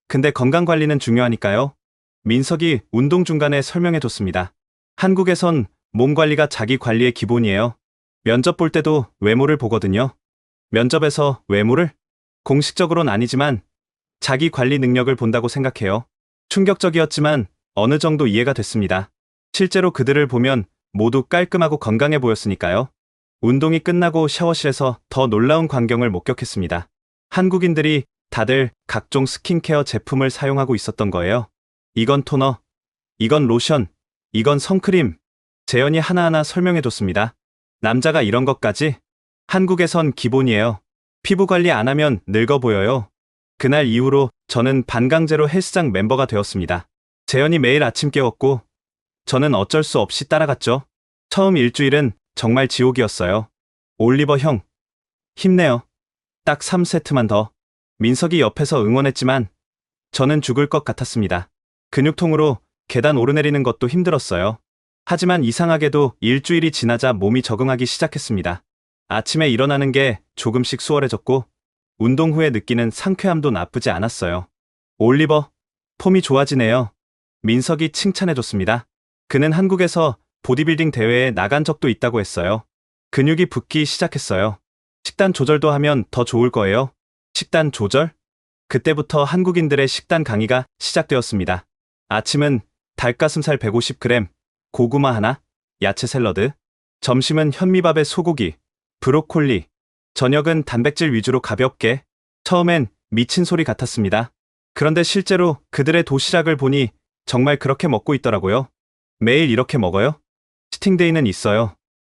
근데 건강관리는 중요하니까요. 민석이 운동 중간에 설명해줬습니다. 한국에선 몸 관리가 자기 관리의 기본이에요. 면접 볼 때도 외모를 보거든요. 면접에서 외모를? 공식적으로는 아니지만 자기 관리 능력을 본다고 생각해요. 충격적이었지만 어느 정도 이해가 됐습니다. 실제로 그들을 보면 모두 깔끔하고 건강해 보였으니까요. 운동이 끝나고 샤워실에서 더 놀라운 광경을 목격했습니다. 한국인들이 다들 각종 스킨케어 제품을 사용하고 있었던 거예요. 이건 토너, 이건 로션, 이건 선크림. 재현이 하나하나 설명해줬습니다. 남자가 이런 것까지? 한국에선 기본이에요. 피부 관리 안 하면 늙어 보여요. 그날 이후로 저는 반강제로 헬스장 멤버가 되었습니다. 재현이 매일 아침 깨웠고 저는 어쩔 수 없이 따라갔죠. 처음 일주일은 정말 지옥이었어요. 올리버 형, 힘내요. 딱 3세트만 더. 민석이 옆에서 응원했지만 저는 죽을 것 같았습니다. 근육통으로 계단 오르내리는 것도 힘들었어요. 하지만 이상하게도 일주일이 지나자 몸이 적응하기 시작했습니다. 아침에 일어나는 게 조금씩 수월해졌고 운동 후에 느끼는 상쾌함도 나쁘지 않았어요. 올리버, 폼이 좋아지네요. 민석이 칭찬해줬습니다. 그는 한국에서 보디빌딩 대회에 나간 적도 있다고 했어요. 근육이 붙기 시작했어요. 식단 조절도 하면 더 좋을 거예요. 식단 조절? 그때부터 한국인들의 식단 강의가 시작되었습니다. 아침은 닭가슴살 150g, 고구마 하나, 야채 샐러드. 점심은 현미밥에 소고기, 브로콜리. 저녁은 단백질 위주로 가볍게. 처음엔 미친 소리 같았습니다. 그런데 실제로 그들의 도시락을 보니 정말 그렇게 먹고 있더라고요. 매일 이렇게 먹어요? 치팅데이는 있어요.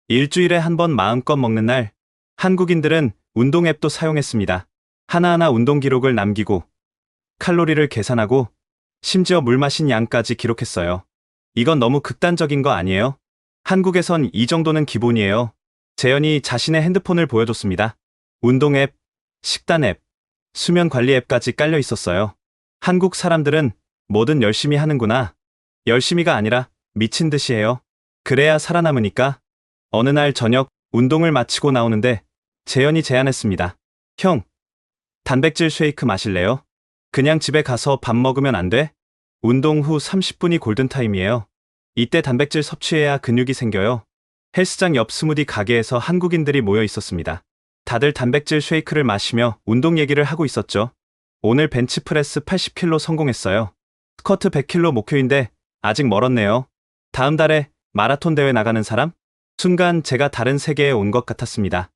일주일에 한 번 마음껏 먹는 날. 한국인들은 운동 앱도 사용했습니다. 하나하나 운동 기록을 남기고 칼로리를 계산하고 심지어 물 마신 양까지 기록했어요. 이건 너무 극단적인 거 아니에요? 한국에선 이 정도는 기본이에요. 재현이 자신의 핸드폰을 보여줬습니다. 운동 앱, 식단 앱, 수면 관리 앱까지 깔려 있었어요. 한국 사람들은 뭐든 열심히 하는구나. 열심히가 아니라 미친 듯이 해요. 그래야 살아남으니까. 어느 날 저녁 운동을 마치고 나오는데 재현이 제안했습니다. 형, 단백질 쉐이크 마실래요? 그냥 집에 가서 밥 먹으면 안 돼? 운동 후 30분이 골든타임이에요. 이때 단백질 섭취해야 근육이 생겨요. 헬스장 옆 스무디 가게에서 한국인들이 모여 있었습니다. 다들 단백질 쉐이크를 마시며 운동 얘기를 하고 있었죠. 오늘 벤치프레스 80kg 성공했어요. 스쿼트 100kg 목표인데 아직 멀었네요. 다음 달에 마라톤 대회 나가는 사람? 순간 제가 다른 세계에 온 것 같았습니다.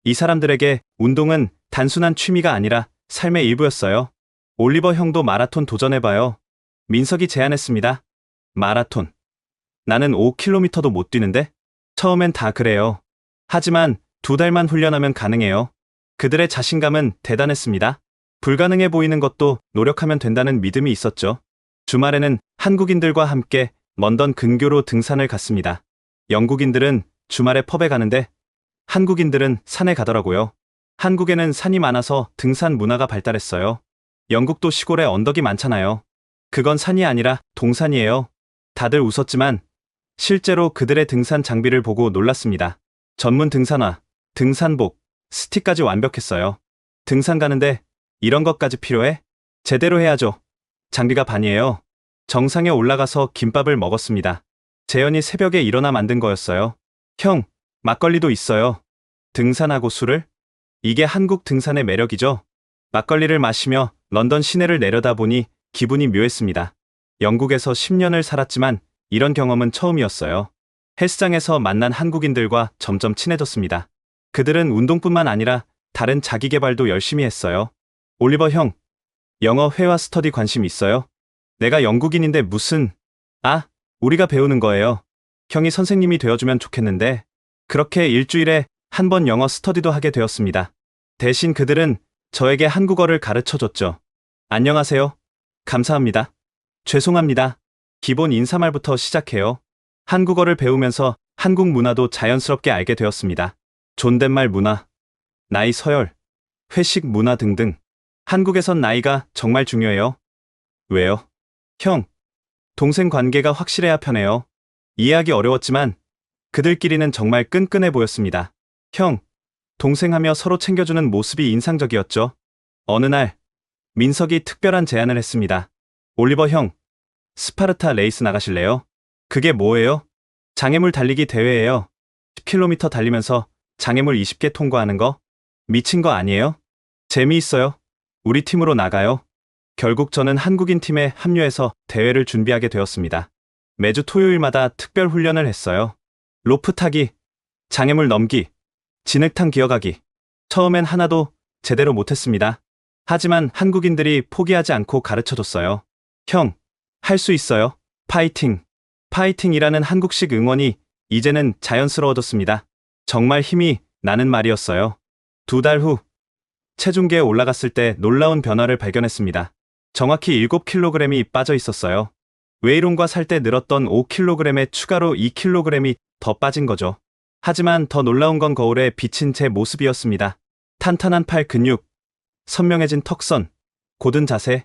이 사람들에게 운동은 단순한 취미가 아니라 삶의 일부였어요. 올리버 형도 마라톤 도전해봐요. 민석이 제안했습니다. 마라톤. 나는 5km도 못 뛰는데? 처음엔 다 그래요. 하지만 2달만 훈련하면 가능해요. 그들의 자신감은 대단했습니다. 불가능해 보이는 것도 노력하면 된다는 믿음이 있었죠. 주말에는 한국인들과 함께 런던 근교로 등산을 갔습니다. 영국인들은 주말에 펍에 가는데 한국인들은 산에 가더라고요. 한국에는 산이 많아서 등산 문화가 발달했어요. 영국도 시골에 언덕이 많잖아요. 그건 산이 아니라 동산이에요. 다들 웃었지만 실제로 그들의 등산 장비를 보고 놀랐습니다. 전문 등산화, 등산복, 스틱까지 완벽했어요. 등산 가는데 이런 것까지 필요해? 제대로 해야죠. 장비가 반이에요. 정상에 올라가서 김밥을 먹었습니다. 재현이 새벽에 일어나 만든 거였어요. 형, 막걸리도 있어요. 등산하고 술을? 이게 한국 등산의 매력이죠. 막걸리를 마시며 런던 시내를 내려다보니 기분이 묘했습니다. 영국에서 10년을 살았지만 이런 경험은 처음이었어요. 헬스장에서 만난 한국인들과 점점 친해졌습니다. 그들은 운동뿐만 아니라 다른 자기계발도 열심히 했어요. 올리버 형, 영어 회화 스터디 관심 있어요? 내가 영국인인데 무슨... 우리가 배우는 거예요. 형이 선생님이 되어주면 좋겠는데. 그렇게 일주일에 한 번 영어 스터디도 하게 되었습니다. 대신 그들은 저에게 한국어를 가르쳐줬죠. 안녕하세요. 감사합니다. 죄송합니다. 기본 인사말부터 시작해요. 한국어를 배우면서 한국 문화도 자연스럽게 알게 되었습니다. 존댓말 문화, 나이 서열, 회식 문화 등등. 한국에선 나이가 정말 중요해요. 왜요? 형, 동생 관계가 확실해야 편해요. 이해하기 어려웠지만 그들끼리는 정말 끈끈해 보였습니다. 형, 동생하며 서로 챙겨주는 모습이 인상적이었죠. 어느 날 민석이 특별한 제안을 했습니다. 올리버 형, 스파르타 레이스 나가실래요? 그게 뭐예요? 장애물 달리기 대회예요. 10km 달리면서 장애물 20개 통과하는 거? 미친 거 아니에요? 재미있어요. 우리 팀으로 나가요. 결국 저는 한국인 팀에 합류해서 대회를 준비하게 되었습니다. 매주 토요일마다 특별 훈련을 했어요. 로프 타기, 장애물 넘기, 진흙탕 기어가기. 처음엔 하나도 제대로 못했습니다. 하지만 한국인들이 포기하지 않고 가르쳐줬어요. 형, 할 수 있어요. 파이팅. 파이팅이라는 한국식 응원이 이제는 자연스러워졌습니다. 정말 힘이 나는 말이었어요. 2달 후, 체중계에 올라갔을 때 놀라운 변화를 발견했습니다. 정확히 7kg이 빠져 있었어요. 웨이론과 살 때 늘었던 5kg에 추가로 2kg이 더 빠진 거죠. 하지만 더 놀라운 건 거울에 비친 제 모습이었습니다. 탄탄한 팔 근육, 선명해진 턱선, 곧은 자세,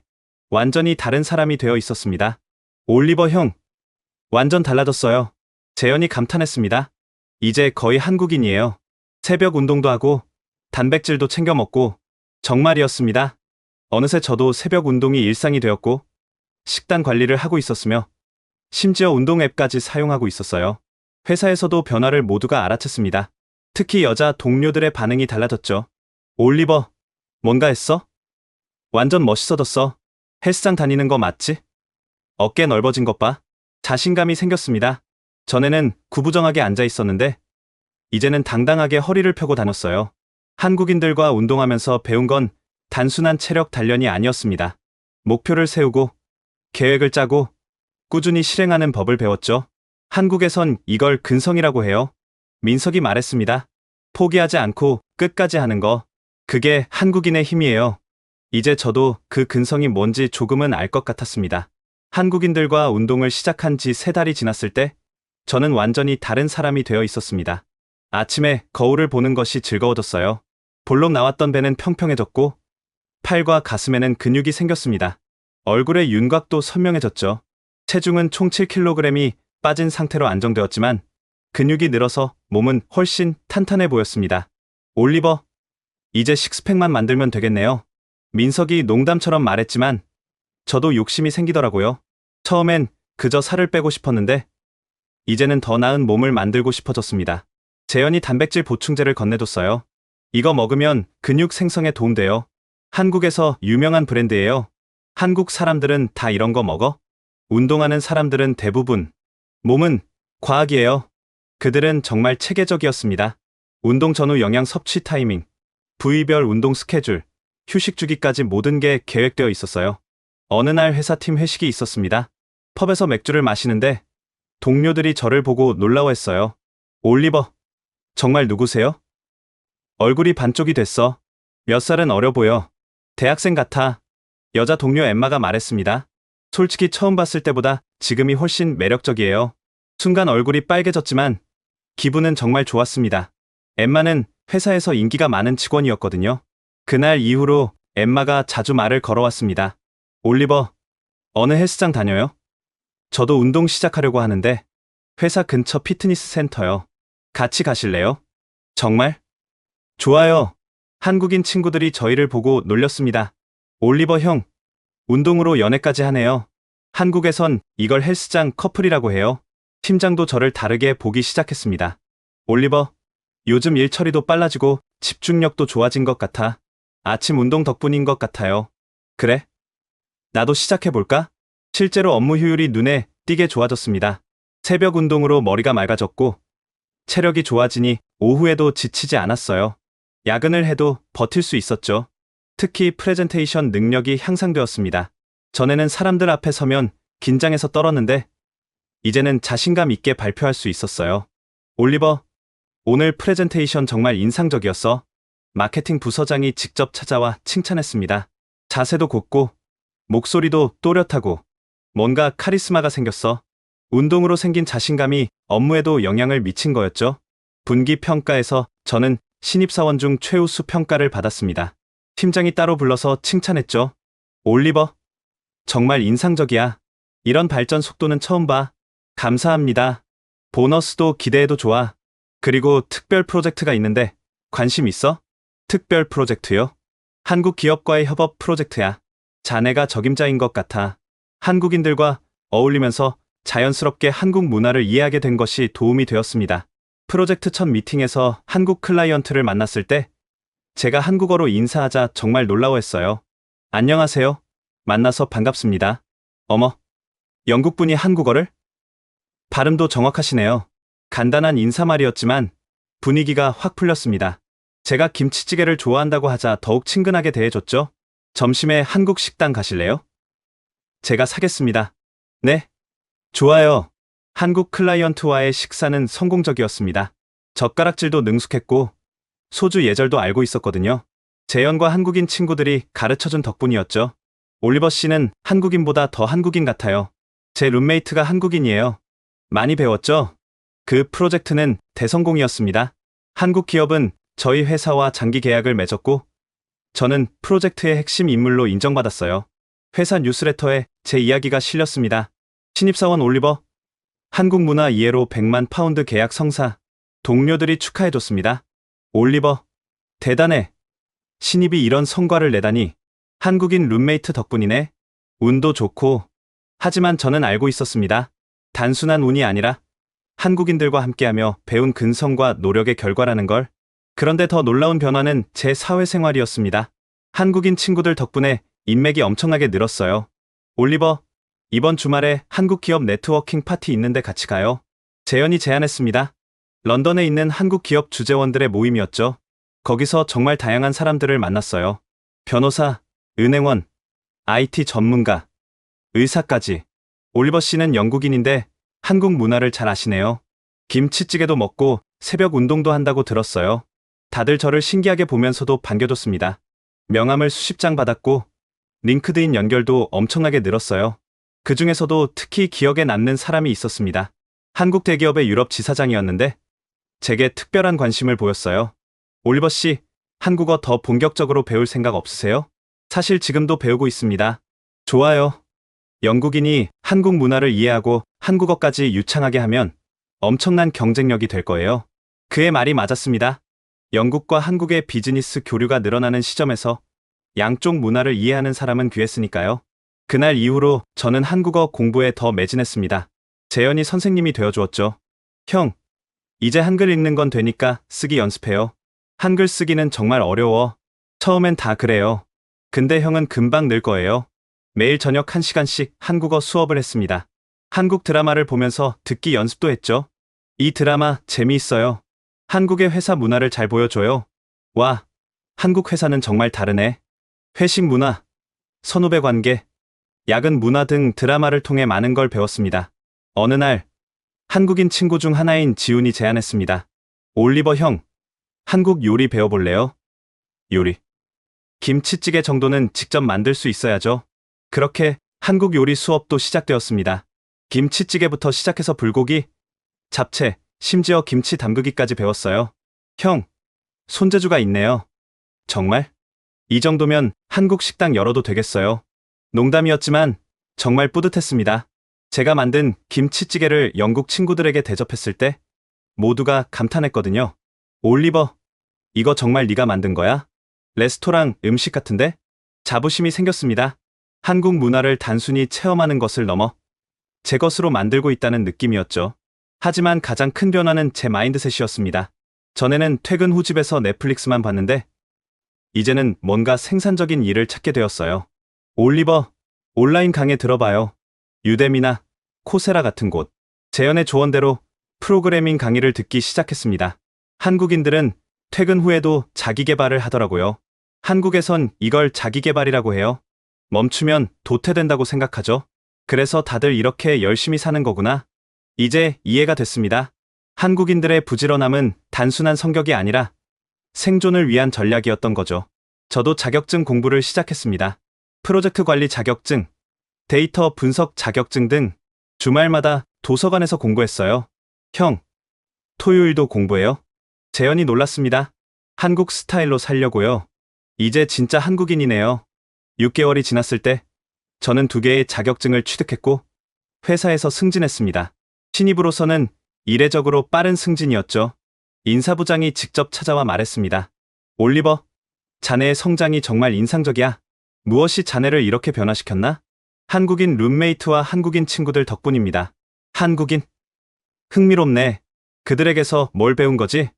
완전히 다른 사람이 되어 있었습니다. 올리버 형, 완전 달라졌어요. 재현이 감탄했습니다. 이제 거의 한국인이에요. 새벽 운동도 하고 단백질도 챙겨 먹고 정말이었습니다. 어느새 저도 새벽 운동이 일상이 되었고 식단 관리를 하고 있었으며 심지어 운동 앱까지 사용하고 있었어요. 회사에서도 변화를 모두가 알아챘습니다. 특히 여자 동료들의 반응이 달라졌죠. 올리버, 뭔가 했어? 완전 멋있어졌어. 헬스장 다니는 거 맞지? 어깨 넓어진 것 봐. 자신감이 생겼습니다. 전에는 구부정하게 앉아 있었는데 이제는 당당하게 허리를 펴고 다녔어요. 한국인들과 운동하면서 배운 건 단순한 체력 단련이 아니었습니다. 목표를 세우고 계획을 짜고 꾸준히 실행하는 법을 배웠죠. 한국에선 이걸 근성이라고 해요. 민석이 말했습니다. 포기하지 않고 끝까지 하는 거. 그게 한국인의 힘이에요. 이제 저도 그 근성이 뭔지 조금은 알 것 같았습니다. 한국인들과 운동을 시작한 지 3달이 지났을 때 저는 완전히 다른 사람이 되어 있었습니다. 아침에 거울을 보는 것이 즐거워졌어요. 볼록 나왔던 배는 평평해졌고 팔과 가슴에는 근육이 생겼습니다. 얼굴의 윤곽도 선명해졌죠. 체중은 총 7kg이 빠진 상태로 안정되었지만 근육이 늘어서 몸은 훨씬 탄탄해 보였습니다. 올리버, 이제 식스팩만 만들면 되겠네요. 민석이 농담처럼 말했지만 저도 욕심이 생기더라고요. 처음엔 그저 살을 빼고 싶었는데 이제는 더 나은 몸을 만들고 싶어졌습니다. 재현이 단백질 보충제를 건네줬어요. 이거 먹으면 근육 생성에 도움돼요. 한국에서 유명한 브랜드예요. 한국 사람들은 다 이런 거 먹어? 운동하는 사람들은 대부분 몸은 과학이에요. 그들은 정말 체계적이었습니다. 운동 전후 영양 섭취 타이밍, 부위별 운동 스케줄, 휴식 주기까지 모든 게 계획되어 있었어요. 어느 날 회사팀 회식이 있었습니다. 펍에서 맥주를 마시는데 동료들이 저를 보고 놀라워했어요. 올리버, 정말 누구세요? 얼굴이 반쪽이 됐어. 몇 살은 어려 보여. 대학생 같아. 여자 동료 엠마가 말했습니다. 솔직히 처음 봤을 때보다 지금이 훨씬 매력적이에요. 순간 얼굴이 빨개졌지만 기분은 정말 좋았습니다. 엠마는 회사에서 인기가 많은 직원이었거든요. 그날 이후로 엠마가 자주 말을 걸어왔습니다. 올리버, 어느 헬스장 다녀요? 저도 운동 시작하려고 하는데 회사 근처 피트니스 센터요. 같이 가실래요? 정말? 좋아요. 한국인 친구들이 저희를 보고 놀렸습니다. 올리버 형, 운동으로 연애까지 하네요. 한국에선 이걸 헬스장 커플이라고 해요. 팀장도 저를 다르게 보기 시작했습니다. 올리버, 요즘 일 처리도 빨라지고 집중력도 좋아진 것 같아. 아침 운동 덕분인 것 같아요. 그래? 나도 시작해볼까? 실제로 업무 효율이 눈에 띄게 좋아졌습니다. 새벽 운동으로 머리가 맑아졌고 체력이 좋아지니 오후에도 지치지 않았어요. 야근을 해도 버틸 수 있었죠. 특히 프레젠테이션 능력이 향상되었습니다. 전에는 사람들 앞에 서면 긴장해서 떨었는데 이제는 자신감 있게 발표할 수 있었어요. 올리버, 오늘 프레젠테이션 정말 인상적이었어. 마케팅 부서장이 직접 찾아와 칭찬했습니다. 자세도 곧고 목소리도 또렷하고 뭔가 카리스마가 생겼어. 운동으로 생긴 자신감이 업무에도 영향을 미친 거였죠. 분기 평가에서 저는 신입사원 중 최우수 평가를 받았습니다. 팀장이 따로 불러서 칭찬했죠. 올리버, 정말 인상적이야. 이런 발전 속도는 처음 봐. 감사합니다. 보너스도 기대해도 좋아. 그리고 특별 프로젝트가 있는데 관심 있어? 특별 프로젝트요? 한국 기업과의 협업 프로젝트야. 자네가 적임자인 것 같아. 한국인들과 어울리면서 자연스럽게 한국 문화를 이해하게 된 것이 도움이 되었습니다. 프로젝트 첫 미팅에서 한국 클라이언트를 만났을 때 제가 한국어로 인사하자 정말 놀라워했어요. 안녕하세요. 만나서 반갑습니다. 어머, 영국분이 한국어를? 발음도 정확하시네요. 간단한 인사말이었지만 분위기가 확 풀렸습니다. 제가 김치찌개를 좋아한다고 하자 더욱 친근하게 대해줬죠. 점심에 한국 식당 가실래요? 제가 사겠습니다. 네. 좋아요. 한국 클라이언트와의 식사는 성공적이었습니다. 젓가락질도 능숙했고 소주 예절도 알고 있었거든요. 재현과 한국인 친구들이 가르쳐준 덕분이었죠. 올리버 씨는 한국인보다 더 한국인 같아요. 제 룸메이트가 한국인이에요. 많이 배웠죠? 그 프로젝트는 대성공이었습니다. 한국 기업은 저희 회사와 장기 계약을 맺었고 저는 프로젝트의 핵심 인물로 인정받았어요. 회사 뉴스레터에 제 이야기가 실렸습니다. 신입사원 올리버, 한국 문화 이해로 100만 파운드 계약 성사. 동료들이 축하해줬습니다. 올리버, 대단해. 신입이 이런 성과를 내다니. 한국인 룸메이트 덕분이네. 운도 좋고. 하지만 저는 알고 있었습니다. 단순한 운이 아니라 한국인들과 함께하며 배운 근성과 노력의 결과라는 걸. 그런데 더 놀라운 변화는 제 사회생활이었습니다. 한국인 친구들 덕분에 인맥이 엄청나게 늘었어요. 올리버, 이번 주말에 한국 기업 네트워킹 파티 있는데 같이 가요. 재현이 제안했습니다. 런던에 있는 한국 기업 주재원들의 모임이었죠. 거기서 정말 다양한 사람들을 만났어요. 변호사, 은행원, IT 전문가, 의사까지. 올리버 씨는 영국인인데 한국 문화를 잘 아시네요. 김치찌개도 먹고 새벽 운동도 한다고 들었어요. 다들 저를 신기하게 보면서도 반겨줬습니다. 명함을 수십 장 받았고 링크드인 연결도 엄청나게 늘었어요. 그 중에서도 특히 기억에 남는 사람이 있었습니다. 한국 대기업의 유럽 지사장이었는데 제게 특별한 관심을 보였어요. 올리버 씨, 한국어 더 본격적으로 배울 생각 없으세요? 사실 지금도 배우고 있습니다. 좋아요. 영국인이 한국 문화를 이해하고 한국어까지 유창하게 하면 엄청난 경쟁력이 될 거예요. 그의 말이 맞았습니다. 영국과 한국의 비즈니스 교류가 늘어나는 시점에서 양쪽 문화를 이해하는 사람은 귀했으니까요. 그날 이후로 저는 한국어 공부에 더 매진했습니다. 재현이 선생님이 되어주었죠. 형, 이제 한글 읽는 건 되니까 쓰기 연습해요. 한글 쓰기는 정말 어려워. 처음엔 다 그래요. 근데 형은 금방 늘 거예요. 매일 저녁 1시간씩 한국어 수업을 했습니다. 한국 드라마를 보면서 듣기 연습도 했죠. 이 드라마 재미있어요. 한국의 회사 문화를 잘 보여줘요. 와, 한국 회사는 정말 다르네. 회식 문화, 선후배 관계, 야근 문화 등 드라마를 통해 많은 걸 배웠습니다. 어느 날 한국인 친구 중 하나인 지훈이 제안했습니다. 올리버 형, 한국 요리 배워볼래요? 요리. 김치찌개 정도는 직접 만들 수 있어야죠. 그렇게 한국 요리 수업도 시작되었습니다. 김치찌개부터 시작해서 불고기, 잡채, 심지어 김치 담그기까지 배웠어요. 형, 손재주가 있네요. 정말? 이 정도면 한국 식당 열어도 되겠어요. 농담이었지만 정말 뿌듯했습니다. 제가 만든 김치찌개를 영국 친구들에게 대접했을 때 모두가 감탄했거든요. 올리버, 이거 정말 네가 만든 거야? 레스토랑 음식 같은데? 자부심이 생겼습니다. 한국 문화를 단순히 체험하는 것을 넘어 제 것으로 만들고 있다는 느낌이었죠. 하지만 가장 큰 변화는 제 마인드셋이었습니다. 전에는 퇴근 후 집에서 넷플릭스만 봤는데 이제는 뭔가 생산적인 일을 찾게 되었어요. 올리버, 온라인 강의 들어봐요. 유데미나 코세라 같은 곳. 재현의 조언대로 프로그래밍 강의를 듣기 시작했습니다. 한국인들은 퇴근 후에도 자기계발을 하더라고요. 한국에선 이걸 자기계발이라고 해요. 멈추면 도태된다고 생각하죠. 그래서 다들 이렇게 열심히 사는 거구나. 이제 이해가 됐습니다. 한국인들의 부지런함은 단순한 성격이 아니라 생존을 위한 전략이었던 거죠. 저도 자격증 공부를 시작했습니다. 프로젝트 관리 자격증, 데이터 분석 자격증 등 주말마다 도서관에서 공부했어요. 형, 토요일도 공부해요? 재현이 놀랐습니다. 한국 스타일로 살려고요. 이제 진짜 한국인이네요. 6개월이 지났을 때 저는 2개의 자격증을 취득했고 회사에서 승진했습니다. 신입으로서는 이례적으로 빠른 승진이었죠. 인사부장이 직접 찾아와 말했습니다. 올리버, 자네의 성장이 정말 인상적이야. 무엇이 자네를 이렇게 변화시켰나? 한국인 룸메이트와 한국인 친구들 덕분입니다. 한국인? 흥미롭네. 그들에게서 뭘 배운 거지?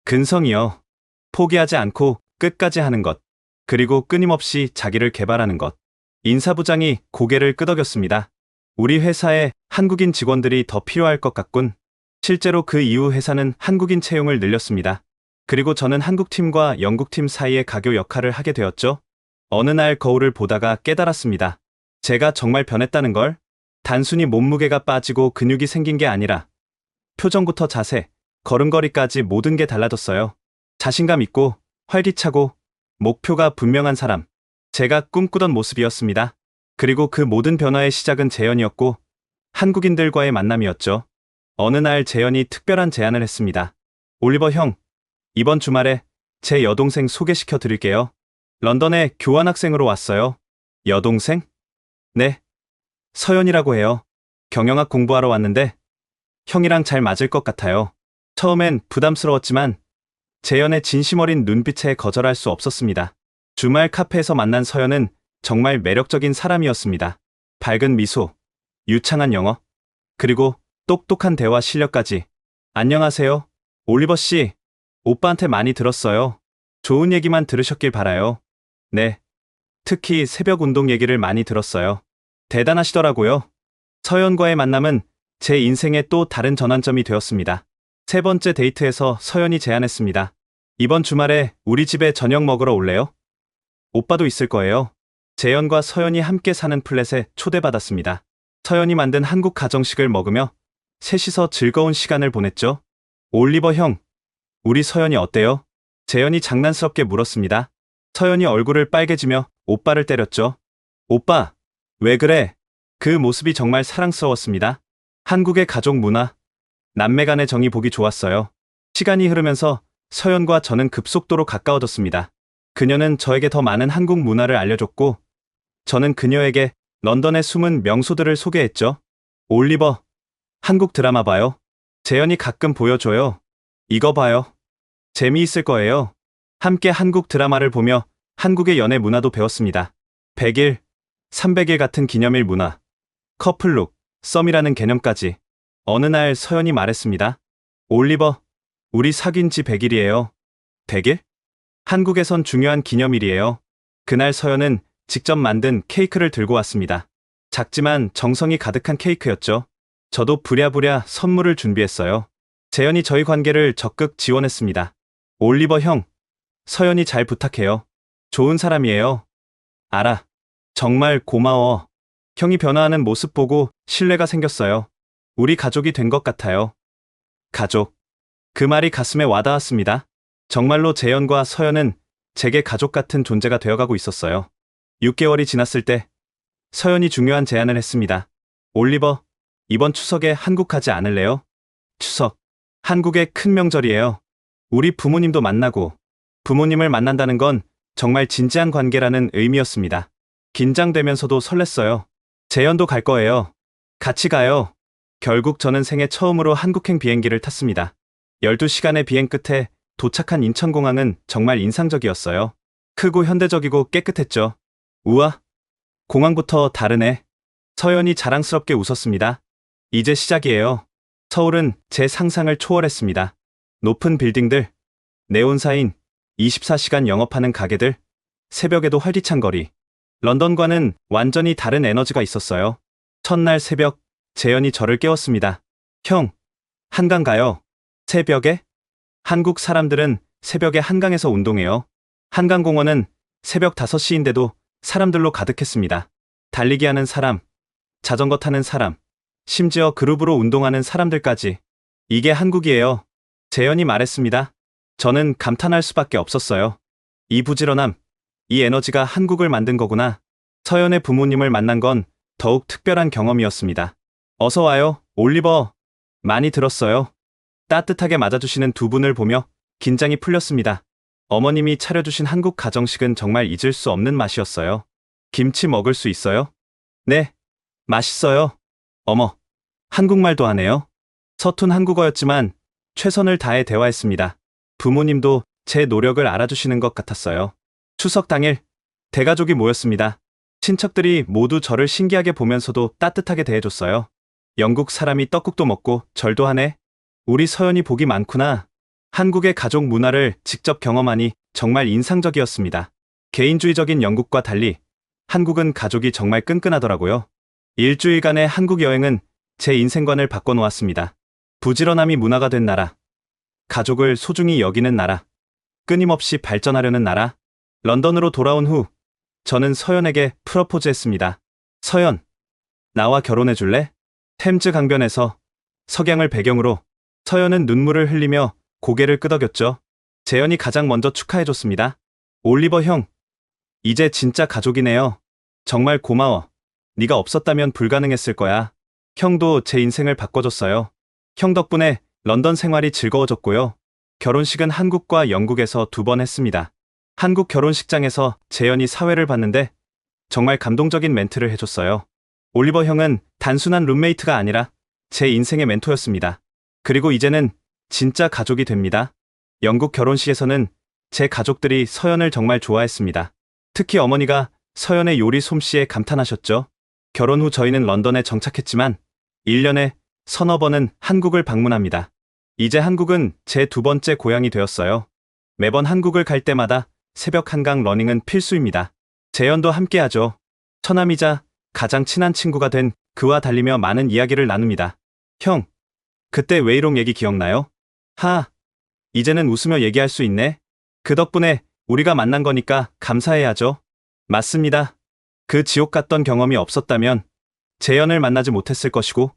근성이요. 포기하지 않고 끝까지 하는 것. 그리고 끊임없이 자기를 개발하는 것. 인사부장이 고개를 끄덕였습니다. 우리 회사에 한국인 직원들이 더 필요할 것 같군. 실제로 그 이후 회사는 한국인 채용을 늘렸습니다. 그리고 저는 한국팀과 영국팀 사이의 가교 역할을 하게 되었죠. 어느 날 거울을 보다가 깨달았습니다. 제가 정말 변했다는 걸. 단순히 몸무게가 빠지고 근육이 생긴 게 아니라 표정부터 자세, 걸음걸이까지 모든 게 달라졌어요. 자신감 있고 활기차고 목표가 분명한 사람. 제가 꿈꾸던 모습이었습니다. 그리고 그 모든 변화의 시작은 재현이었고 한국인들과의 만남이었죠. 어느 날 재현이 특별한 제안을 했습니다. 올리버 형, 이번 주말에 제 여동생 소개시켜 드릴게요. 런던에 교환학생으로 왔어요. 여동생? 네. 서연이라고 해요. 경영학 공부하러 왔는데 형이랑 잘 맞을 것 같아요. 처음엔 부담스러웠지만 재현의 진심 어린 눈빛에 거절할 수 없었습니다. 주말 카페에서 만난 서연은 정말 매력적인 사람이었습니다. 밝은 미소, 유창한 영어, 그리고 똑똑한 대화 실력까지. 안녕하세요, 올리버 씨. 오빠한테 많이 들었어요. 좋은 얘기만 들으셨길 바라요. 네. 특히 새벽 운동 얘기를 많이 들었어요. 대단하시더라고요. 서연과의 만남은 제 인생의 또 다른 전환점이 되었습니다. 세 번째 데이트에서 서연이 제안했습니다. 이번 주말에 우리 집에 저녁 먹으러 올래요? 오빠도 있을 거예요. 재현과 서연이 함께 사는 플랫에 초대받았습니다. 서연이 만든 한국 가정식을 먹으며 셋이서 즐거운 시간을 보냈죠. 올리버 형, 우리 서연이 어때요? 재현이 장난스럽게 물었습니다. 서연이 얼굴을 빨개지며 오빠를 때렸죠. 오빠, 왜 그래? 그 모습이 정말 사랑스러웠습니다. 한국의 가족 문화, 남매 간의 정이 보기 좋았어요. 시간이 흐르면서 서연과 저는 급속도로 가까워졌습니다. 그녀는 저에게 더 많은 한국 문화를 알려줬고, 저는 그녀에게 런던의 숨은 명소들을 소개했죠. 올리버, 한국 드라마 봐요. 재현이 가끔 보여줘요. 이거 봐요. 재미있을 거예요. 함께 한국 드라마를 보며 한국의 연애 문화도 배웠습니다. 100일, 300일 같은 기념일 문화, 커플룩, 썸이라는 개념까지. 어느 날 서연이 말했습니다. 올리버, 우리 사귄 지 100일이에요. 100일? 한국에선 중요한 기념일이에요. 그날 서연은 직접 만든 케이크를 들고 왔습니다. 작지만 정성이 가득한 케이크였죠. 저도 부랴부랴 선물을 준비했어요. 재현이 저희 관계를 적극 지원했습니다. 올리버 형, 서연이 잘 부탁해요. 좋은 사람이에요. 알아. 정말 고마워. 형이 변화하는 모습 보고 신뢰가 생겼어요. 우리 가족이 된 것 같아요. 가족. 그 말이 가슴에 와닿았습니다. 정말로 재현과 서연은 제게 가족 같은 존재가 되어가고 있었어요. 6개월이 지났을 때 서연이 중요한 제안을 했습니다. 올리버, 이번 추석에 한국 가지 않을래요? 추석. 한국의 큰 명절이에요. 우리 부모님도 만나고, 부모님을 만난다는 건 정말 진지한 관계라는 의미였습니다. 긴장되면서도 설렜어요. 재현도 갈 거예요. 같이 가요. 결국 저는 생애 처음으로 한국행 비행기를 탔습니다. 12시간의 비행 끝에 도착한 인천공항은 정말 인상적이었어요. 크고 현대적이고 깨끗했죠. 우와, 공항부터 다르네. 서연이 자랑스럽게 웃었습니다. 이제 시작이에요. 서울은 제 상상을 초월했습니다. 높은 빌딩들, 네온사인, 24시간 영업하는 가게들, 새벽에도 활기찬 거리. 런던과는 완전히 다른 에너지가 있었어요. 첫날 새벽, 재현이 저를 깨웠습니다. 형, 한강 가요. 새벽에? 한국 사람들은 새벽에 한강에서 운동해요. 한강공원은 새벽 5시인데도 사람들로 가득했습니다. 달리기 하는 사람, 자전거 타는 사람, 심지어 그룹으로 운동하는 사람들까지. 이게 한국이에요. 재현이 말했습니다. 저는 감탄할 수밖에 없었어요. 이 부지런함, 이 에너지가 한국을 만든 거구나. 서연의 부모님을 만난 건 더욱 특별한 경험이었습니다. 어서 와요, 올리버. 많이 들었어요. 따뜻하게 맞아주시는 두 분을 보며 긴장이 풀렸습니다. 어머님이 차려주신 한국 가정식은 정말 잊을 수 없는 맛이었어요. 김치 먹을 수 있어요? 네, 맛있어요. 어머, 한국말도 하네요. 서툰 한국어였지만 최선을 다해 대화했습니다. 부모님도 제 노력을 알아주시는 것 같았어요. 추석 당일, 대가족이 모였습니다. 친척들이 모두 저를 신기하게 보면서도 따뜻하게 대해줬어요. 영국 사람이 떡국도 먹고 절도 하네. 우리 서연이 복이 많구나. 한국의 가족 문화를 직접 경험하니 정말 인상적이었습니다. 개인주의적인 영국과 달리 한국은 가족이 정말 끈끈하더라고요. 일주일간의 한국 여행은 제 인생관을 바꿔놓았습니다. 부지런함이 문화가 된 나라, 가족을 소중히 여기는 나라, 끊임없이 발전하려는 나라. 런던으로 돌아온 후 저는 서연에게 프러포즈했습니다. 서연, 나와 결혼해줄래? 템즈 강변에서 석양을 배경으로. 서연은 눈물을 흘리며 고개를 끄덕였죠. 재현이 가장 먼저 축하해줬습니다. 올리버 형, 이제 진짜 가족이네요. 정말 고마워. 네가 없었다면 불가능했을 거야. 형도 제 인생을 바꿔줬어요. 형 덕분에 런던 생활이 즐거워졌고요. 결혼식은 한국과 영국에서 2번 했습니다. 한국 결혼식장에서 재현이 사회를 봤는데 정말 감동적인 멘트를 해줬어요. 올리버 형은 단순한 룸메이트가 아니라 제 인생의 멘토였습니다. 그리고 이제는 진짜 가족이 됩니다. 영국 결혼식에서는 제 가족들이 서연을 정말 좋아했습니다. 특히 어머니가 서연의 요리 솜씨에 감탄하셨죠. 결혼 후 저희는 런던에 정착했지만 1년에 서너 번은 한국을 방문합니다. 이제 한국은 제 두 번째 고향이 되었어요. 매번 한국을 갈 때마다 새벽 한강 러닝은 필수입니다. 재연도 함께하죠. 처남이자 가장 친한 친구가 된 그와 달리며 많은 이야기를 나눕니다. 형, 그때 웨이롱 얘기 기억나요? 이제는 웃으며 얘기할 수 있네. 그 덕분에 우리가 만난 거니까 감사해야죠. 맞습니다. 그 지옥 같던 경험이 없었다면 재연을 만나지 못했을 것이고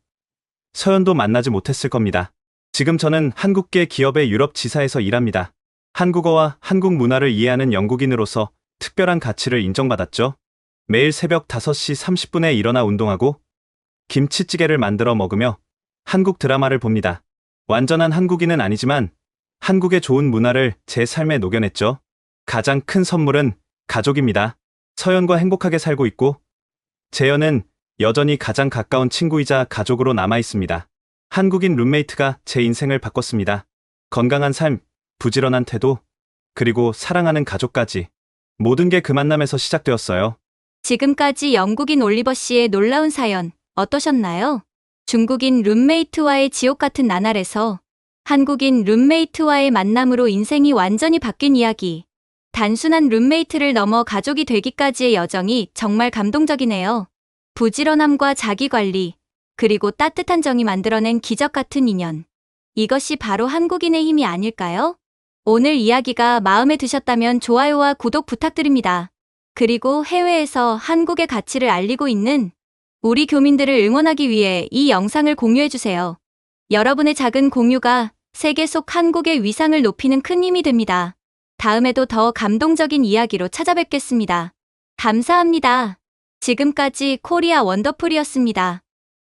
서연도 만나지 못했을 겁니다. 지금 저는 한국계 기업의 유럽 지사에서 일합니다. 한국어와 한국 문화를 이해하는 영국인으로서 특별한 가치를 인정받았죠. 매일 새벽 5시 30분에 일어나 운동하고 김치찌개를 만들어 먹으며 한국 드라마를 봅니다. 완전한 한국인은 아니지만 한국의 좋은 문화를 제 삶에 녹여냈죠. 가장 큰 선물은 가족입니다. 서연과 행복하게 살고 있고 재연은 여전히 가장 가까운 친구이자 가족으로 남아 있습니다. 한국인 룸메이트가 제 인생을 바꿨습니다. 건강한 삶, 부지런한 태도, 그리고 사랑하는 가족까지. 모든 게 그 만남에서 시작되었어요. 지금까지 영국인 올리버 씨의 놀라운 사연 어떠셨나요? 중국인 룸메이트와의 지옥 같은 나날에서 한국인 룸메이트와의 만남으로 인생이 완전히 바뀐 이야기. 단순한 룸메이트를 넘어 가족이 되기까지의 여정이 정말 감동적이네요. 부지런함과 자기관리, 그리고 따뜻한 정이 만들어낸 기적 같은 인연. 이것이 바로 한국인의 힘이 아닐까요? 오늘 이야기가 마음에 드셨다면 좋아요와 구독 부탁드립니다. 그리고 해외에서 한국의 가치를 알리고 있는 우리 교민들을 응원하기 위해 이 영상을 공유해주세요. 여러분의 작은 공유가 세계 속 한국의 위상을 높이는 큰 힘이 됩니다. 다음에도 더 감동적인 이야기로 찾아뵙겠습니다. 감사합니다. 지금까지 코리아 원더풀이었습니다.